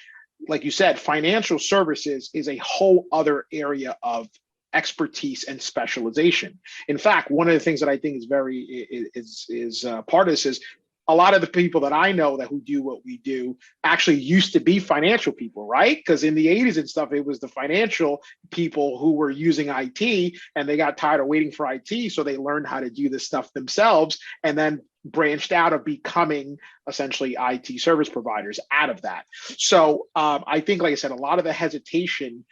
like you said, financial services is a whole other area of expertise and specialization. In fact, one of the things that I think is part of this is a lot of the people that I know who do what we do actually used to be financial people, right? Because in the 80s and stuff, it was the financial people who were using IT and they got tired of waiting for IT. So they learned how to do this stuff themselves and then branched out of becoming essentially IT service providers out of that. So I think, like I said, a lot of the hesitation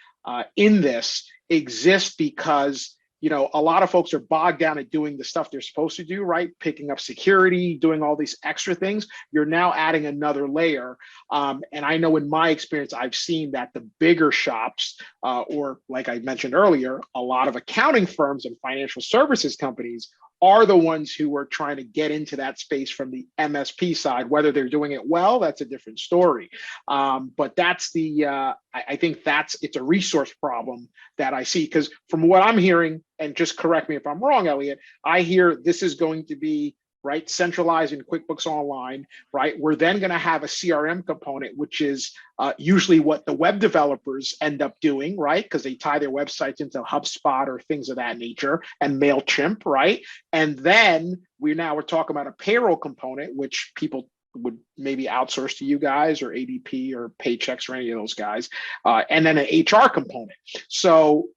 in this exists because a lot of folks are bogged down at doing the stuff they're supposed to do, right? Picking up security, doing all these extra things. You're now adding another layer. And I know in my experience, I've seen that the bigger shops, or like I mentioned earlier, a lot of accounting firms and financial services companies are the ones who are trying to get into that space from the MSP side. Whether they're doing it well, that's a different story. But that's I think it's a resource problem that I see, because from what I'm hearing, and just correct me if I'm wrong, Elliot, I hear this is going to be right? Centralizing QuickBooks Online, right? We're then going to have a CRM component, which is usually what the web developers end up doing, right? Because they tie their websites into HubSpot or things of that nature, and MailChimp, right? And then we're talking about a payroll component, which people would maybe outsource to you guys or ADP or Paychex or any of those guys, and then an HR component. So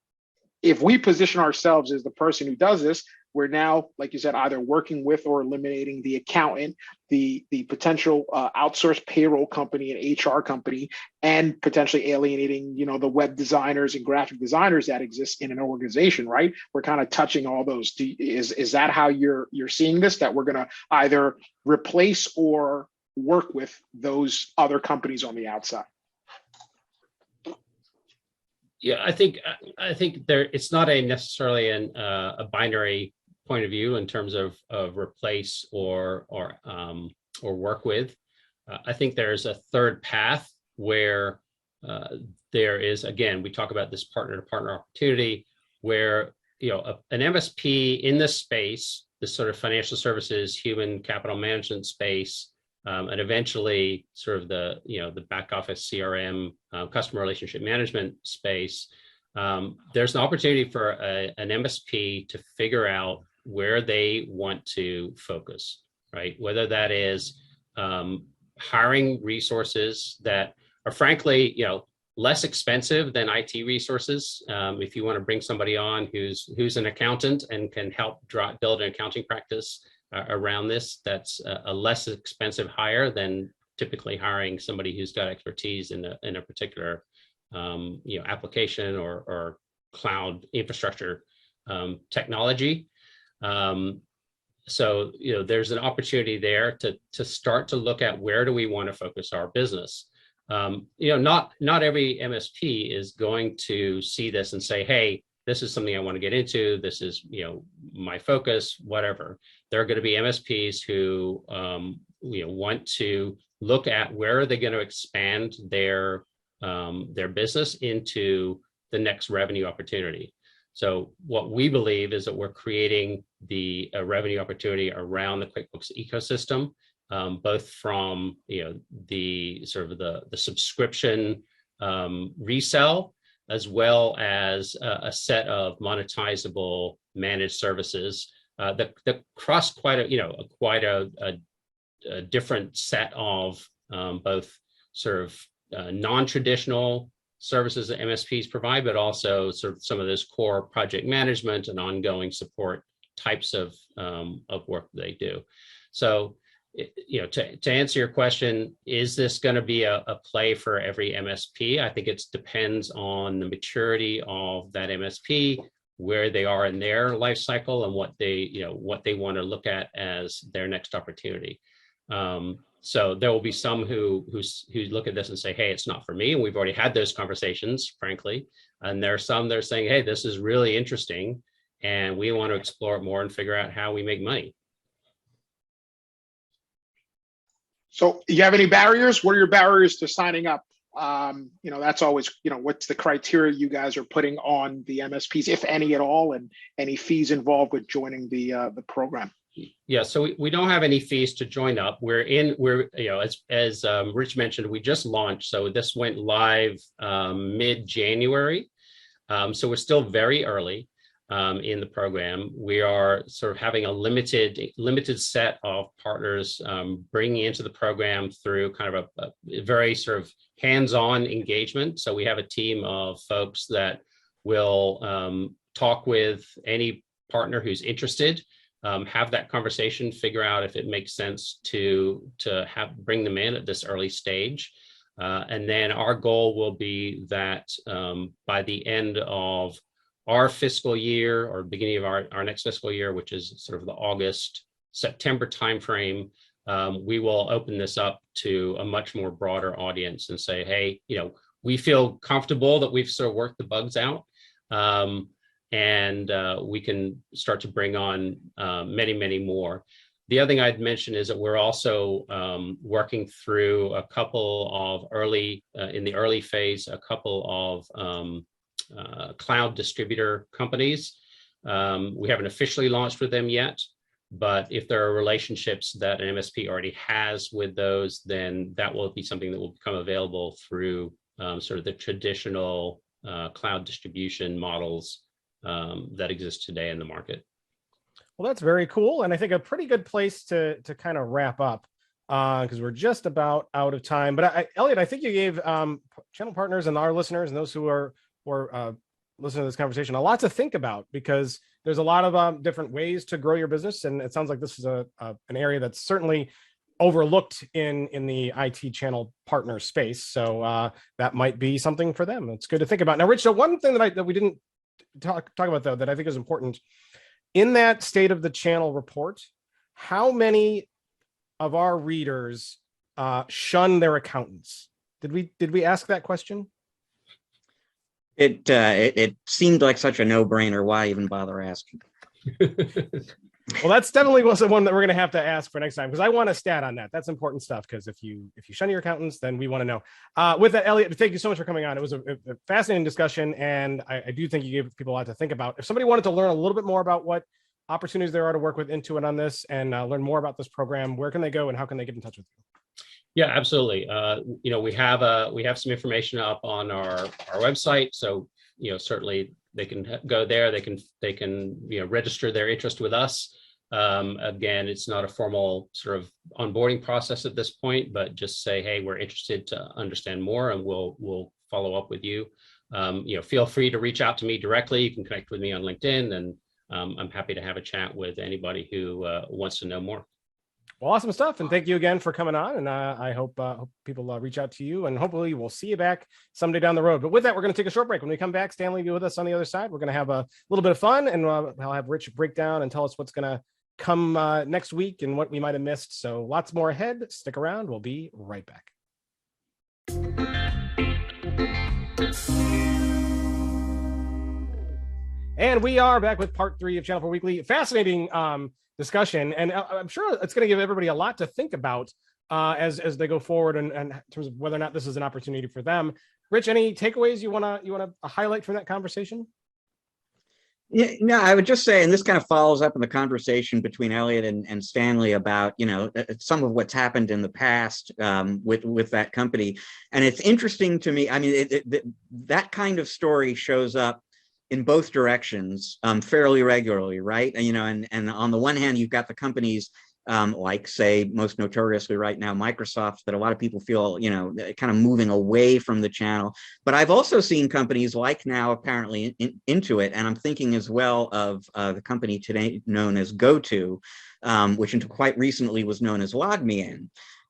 if we position ourselves as the person who does this, we're now, like you said, either working with or eliminating the accountant, the potential outsourced payroll company and HR company, and potentially alienating, the web designers and graphic designers that exist in an organization, right? We're kind of touching all those. Is that how you're seeing this? That we're going to either replace or work with those other companies on the outside? Yeah, I think it's not necessarily a binary point of view in terms of replace or work with. I think there's a third path where there is, again, we talk about this partner to partner opportunity where an MSP in this space, this sort of financial services, human capital management space, and eventually sort of the back office CRM, customer relationship management space, there's an opportunity for an MSP to figure out where they want to focus, right? Whether that is hiring resources that are frankly, less expensive than IT resources. If you want to bring somebody on who's an accountant and can help build an accounting practice around this, that's a less expensive hire than typically hiring somebody who's got expertise in a particular application or cloud infrastructure technology. So there's an opportunity there to start to look at where do we want to focus our business. Not every MSP is going to see this and say, hey, this is something I want to get into. This is, my focus, whatever. There are going to be MSPs who, want to look at where are they going to expand their business into the next revenue opportunity. So what we believe is that we're creating the revenue opportunity around the QuickBooks ecosystem, both from the sort of the subscription resell, as well as a set of monetizable managed services that cross quite a different set of both sort of non-traditional services that MSPs provide, but also sort of some of this core project management and ongoing support types of work they do. So, to answer your question, is this going to be a play for every MSP? I think it depends on the maturity of that MSP, where they are in their life cycle, and what they want to look at as their next opportunity. So there will be some who look at this and say, hey, it's not for me. And we've already had those conversations, frankly. And there are some that are saying, hey, this is really interesting, and we want to explore it more and figure out how we make money. So you have any barriers? What are your barriers to signing up? That's always, what's the criteria you guys are putting on the MSPs, if any at all, and any fees involved with joining the program? Yeah, so we don't have any fees to join up. As Rich mentioned, we just launched. So this went live mid-January. So we're still very early in the program. We are sort of having a limited set of partners bringing into the program through kind of a very sort of hands-on engagement. So we have a team of folks that will talk with any partner who's interested, have that conversation, figure out if it makes sense to bring them in at this early stage. And then our goal will be that by the end of our fiscal year, or beginning of our next fiscal year, which is sort of the August-September timeframe, we will open this up to a much more broader audience and say, hey, we feel comfortable that we've sort of worked the bugs out. And we can start to bring on many, many more. The other thing I'd mention is that we're also working through a couple of in the early phase, a couple of cloud distributor companies. We haven't officially launched with them yet, But if there are relationships that an MSP already has with those, then that will be something that will become available through sort of the traditional cloud distribution models that exist today in the market. Well, that's very cool. And I think a pretty good place to kind of wrap up because we're just about out of time. But Elliot, I think you gave channel partners and our listeners and those who are listening to this conversation a lot to think about, because there's a lot of different ways to grow your business. And it sounds like this is an area that's certainly overlooked in the IT channel partner space. So that might be something for them. It's good to think about. Now, Rich, so one thing that we didn't talk about, though, that I think is important in that State of the Channel report, how many of our readers shun their accountants? Did we ask that question? It seemed like such a no-brainer. Why even bother asking? Well, that's definitely the one that we're going to have to ask for next time, because I want a stat on that. That's important stuff, because if you shun your accountants, then we want to know. With that, Elliot, thank you so much for coming on. It was a fascinating discussion, and I do think you gave people a lot to think about. If somebody wanted to learn a little bit more about what opportunities there are to work with Intuit on this and learn more about this program, where can they go and how can they get in touch with you? Yeah, absolutely. We have some information up on our website, so certainly they can go there. They can register their interest with us. Again, it's not a formal sort of onboarding process at this point, but just say, hey, we're interested to understand more, and we'll follow up with you. Feel free to reach out to me directly. You can connect with me on LinkedIn, and I'm happy to have a chat with anybody who wants to know more. Well, awesome stuff. And thank you again for coming on. And I hope people reach out to you, and hopefully we'll see you back someday down the road. But with that, we're going to take a short break. When we come back, Stanley will be with us on the other side. We're going to have a little bit of fun, and I'll have Rich break down and tell us what's going to come next week and what we might have missed. So lots more ahead. Stick around. We'll be right back. And we are back with part 3 of ChannelPro Weekly. Fascinating discussion, and I'm sure it's going to give everybody a lot to think about as they go forward, and in terms of whether or not this is an opportunity for them. Rich, any takeaways you want to highlight from that conversation? Yeah, no, I would just say, and this kind of follows up in the conversation between Elliot and Stanley about some of what's happened in the past with that company, and it's interesting to me. I mean, that kind of story shows up in both directions fairly regularly, right? And on the one hand, you've got the companies like, say, most notoriously right now, Microsoft, that a lot of people feel, kind of moving away from the channel. But I've also seen companies like now apparently Intuit, and I'm thinking as well of the company today known as GoTo, which until quite recently was known as LogMeIn.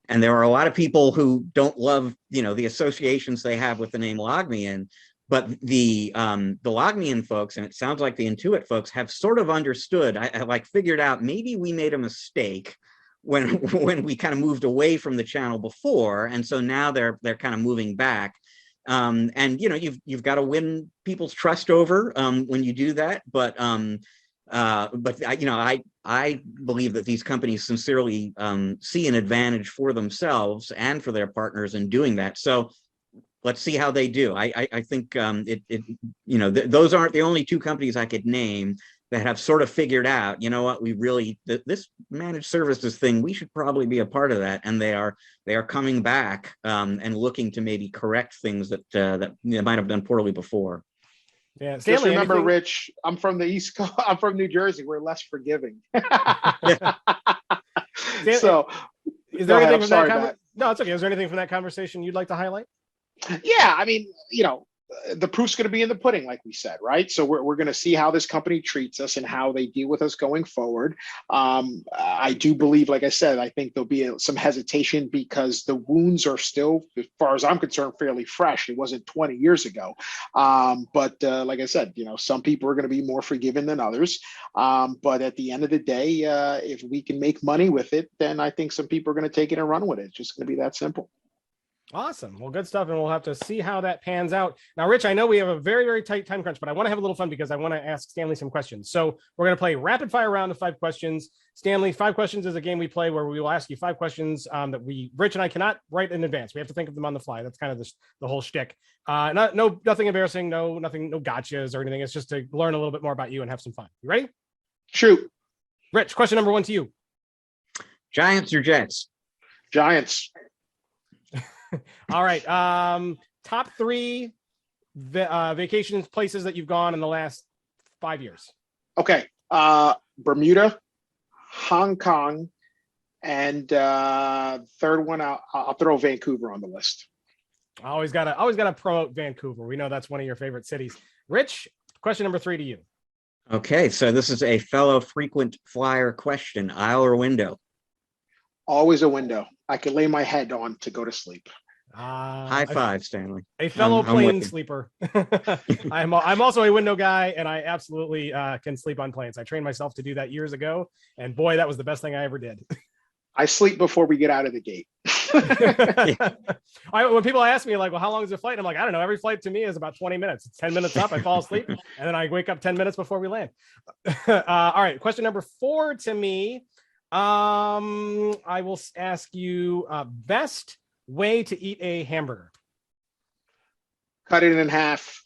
And there are a lot of people who don't love, the associations they have with the name LogMeIn. But the LogMeIn folks, and it sounds like the Intuit folks, have sort of understood. I figured out maybe we made a mistake when we kind of moved away from the channel before, and so now they're kind of moving back. And you've got to win people's trust over when you do that. But I believe that these companies sincerely see an advantage for themselves and for their partners in doing that. So let's see how they do. I think those aren't the only 2 companies I could name that have sort of figured out, this managed services thing, we should probably be a part of that. And they are coming back and looking to maybe correct things that might have done poorly before. Yeah, Stanley, just remember, Rich, I'm from the East Coast. I'm from New Jersey. We're less forgiving. So, is there anything from that? No, it's okay. Is there anything from that conversation you'd like to highlight? Yeah, I mean, the proof's going to be in the pudding, like we said, right? So we're going to see how this company treats us and how they deal with us going forward. I do believe, like I said, I think there'll be some hesitation because the wounds are still, as far as I'm concerned, fairly fresh. It wasn't 20 years ago. But like I said, some people are going to be more forgiving than others. But at the end of the day, if we can make money with it, then I think some people are going to take it and run with it. It's just going to be that simple. Awesome. Well, good stuff. And we'll have to see how that pans out. Now, Rich, I know we have a very, very tight time crunch, but I want to have a little fun because I want to ask Stanley some questions. So we're going to play rapid fire round of 5 questions. Stanley, 5 questions is a game we play where we will ask you 5 questions that Rich and I cannot write in advance. We have to think of them on the fly. That's kind of the whole shtick. Nothing embarrassing, no gotchas or anything. It's just to learn a little bit more about you and have some fun. You ready? Shoot. Rich, question number 1 to you. Giants or Jets? Giants. All right. Top 3 vacation places that you've gone in the last 5 years. Okay. Bermuda, Hong Kong, and third one, I'll throw Vancouver on the list. Always gotta promote Vancouver. We know that's one of your favorite cities. Rich, question number 3 to you. Okay, so this is a fellow frequent flyer question. Aisle or window? Always a window. I can lay my head on to go to sleep. High five, Stanley. A fellow I'm plane with you. sleeper. I'm also a window guy, and I absolutely can sleep on planes. I trained myself to do that years ago, and boy, that was the best thing I ever did. I sleep before we get out of the gate. When people ask me, like, well, how long is the flight? I'm like, I don't know. Every flight to me is about 20 minutes. It's 10 minutes up, I fall asleep, and then I wake up 10 minutes before we land. All right, question number 4 to me. I will ask you best way to eat a hamburger. Cut it in half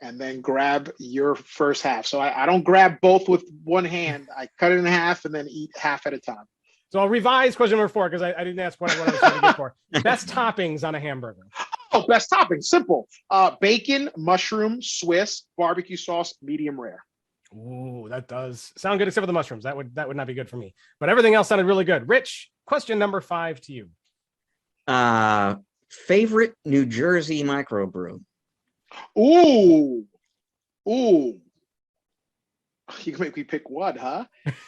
and then grab your first half. So I don't grab both with one hand. I cut it in half and then eat half at a time. So I'll revise question number 4 because I didn't ask what I was trying to get for. Best toppings on a hamburger. Oh, best toppings. Simple. Bacon, mushroom, Swiss, barbecue sauce, medium rare. Ooh, that does sound good, except for the mushrooms. That would not be good for me. But everything else sounded really good. Rich, question number 5 to you. Favorite New Jersey microbrew? Ooh. You can make me pick one, huh?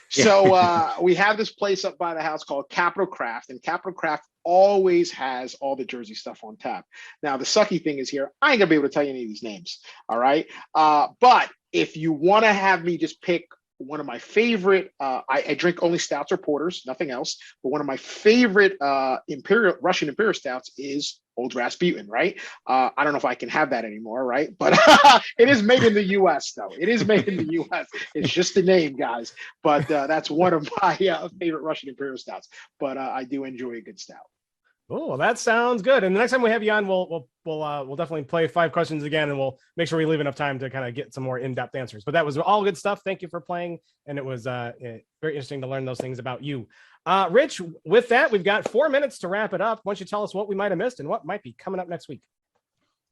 So we have this place up by the house called Capital Craft, and Capital Craft always has all the Jersey stuff on tap. Now, the sucky thing is here, I ain't gonna be able to tell you any of these names, all right? But if you wanna have me just pick one of my favorite, I drink only stouts or porters, nothing else, but one of my favorite Russian Imperial stouts is Old Rasputin, right? I don't know if I can have that anymore, right? But it is made in the US though. It is made in the US. It's just a name, guys. But that's one of my favorite Russian Imperial stouts. But I do enjoy a good stout. Oh, well, that sounds good. And the next time we have you on, we'll definitely play 5 questions again, and we'll make sure we leave enough time to kind of get some more in-depth answers. But that was all good stuff. Thank you for playing, and it was very interesting to learn those things about you. Rich, with that, we've got 4 minutes to wrap it up. Why don't you tell us what we might have missed and what might be coming up next week?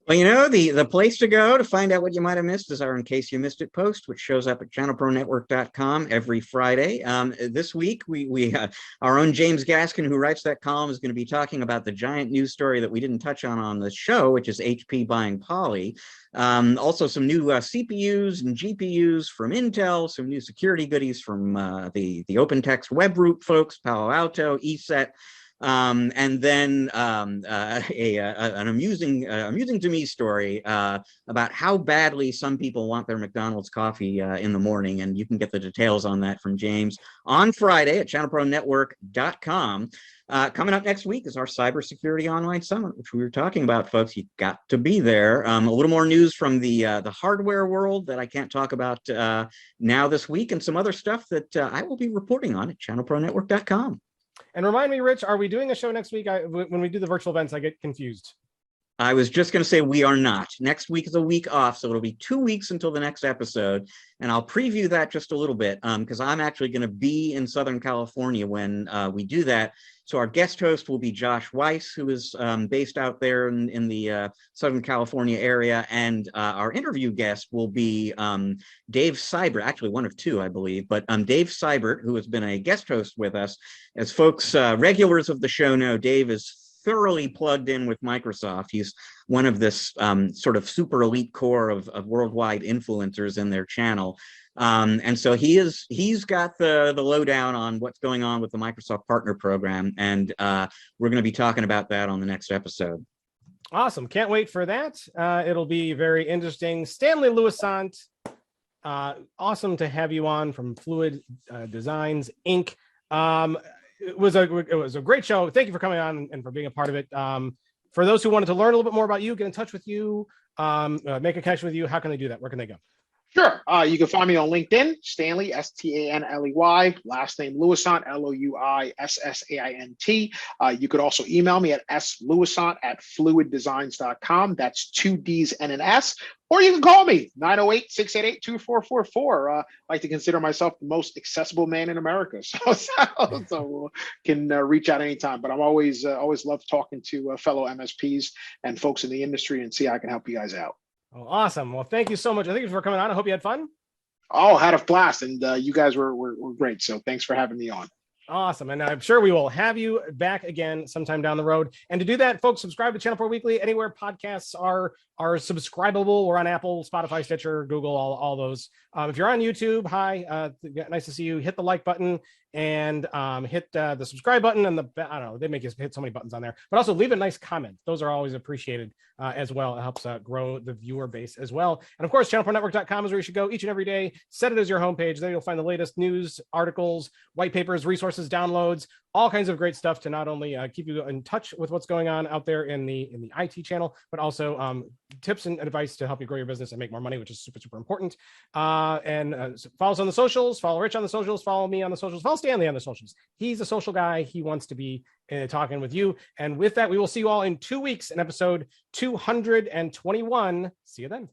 Well, the place to go to find out what you might have missed is our In Case You Missed It post, which shows up at ChannelProNetwork.com every Friday. This week, we our own James Gaskin, who writes that column, is going to be talking about the giant news story that we didn't touch on the show, which is HP buying Poly. Also, some new CPUs and GPUs from Intel, some new security goodies from the OpenText Webroot folks, Palo Alto, ESET. And then an amusing to me story about how badly some people want their McDonald's coffee in the morning, and you can get the details on that from James on Friday at ChannelProNetwork.com. Coming up next week is our Cybersecurity Online Summit, which we were talking about, folks. You've got to be there. A little more news from the hardware world that I can't talk about now this week, and some other stuff that I will be reporting on at ChannelProNetwork.com. And remind me, Rich, are we doing a show next week? When we do the virtual events, I get confused. I was just going to say we are not. Next week is a week off, so it'll be 2 weeks until the next episode. And I'll preview that just a little bit because I'm actually going to be in Southern California when we do that. So our guest host will be Josh Weiss, who is based out there in the Southern California area. And our interview guest will be Dave Seibert, actually one of 2, I believe. But Dave Seibert, who has been a guest host with us. As folks, regulars of the show know, Dave is thoroughly plugged in with Microsoft. He's one of this sort of super elite core of worldwide influencers in their channel. And so he's got the lowdown on what's going on with the Microsoft Partner Program. And we're going to be talking about that on the next episode. Awesome. Can't wait for that. It'll be very interesting. Stanley Louissaint, awesome to have you on from Fluid Designs, Inc. It was a great show. Thank you for coming on and for being a part of it. For those who wanted to learn a little bit more about you, get in touch with you, make a connection with you, how can they do that? Where can they go? Sure. You can find me on LinkedIn, Stanley, Stanley, last name Louissaint, Louissaint. You could also email me at slouissaint@fluiddesigns.com. That's 2 D's and an S. Or you can call me, 908-688-2444. I like to consider myself the most accessible man in America. So can reach out anytime. But I'm always love talking to fellow MSPs and folks in the industry and see how I can help you guys out. Oh, awesome. Well, thank you so much. Thank you for coming on. I hope you had fun. Oh, had a blast. And you guys were great. So thanks for having me on. Awesome. And I'm sure we will have you back again sometime down the road. And to do that, folks, subscribe to Channel Pro Weekly anywhere podcasts are subscribable. We're on Apple, Spotify, Stitcher, Google, all those. If you're on YouTube, hi, nice to see you. Hit the like button and hit the subscribe button, and I don't know, they make us hit so many buttons on there, but also leave a nice comment. Those are always appreciated as well. It helps grow the viewer base as well. And of course, channelpronetwork.com is where you should go each and every day. Set it as your homepage. There you'll find the latest news, articles, white papers, resources, downloads, all kinds of great stuff to not only keep you in touch with what's going on out there in the IT channel, but also tips and advice to help you grow your business and make more money, which is super, super important. And follow us on the socials, follow Rich on the socials, follow me on the socials, follow Stanley on the socials. He's a social guy. He wants to be talking with you. And with that, we will see you all in 2 weeks in episode 221. See you then.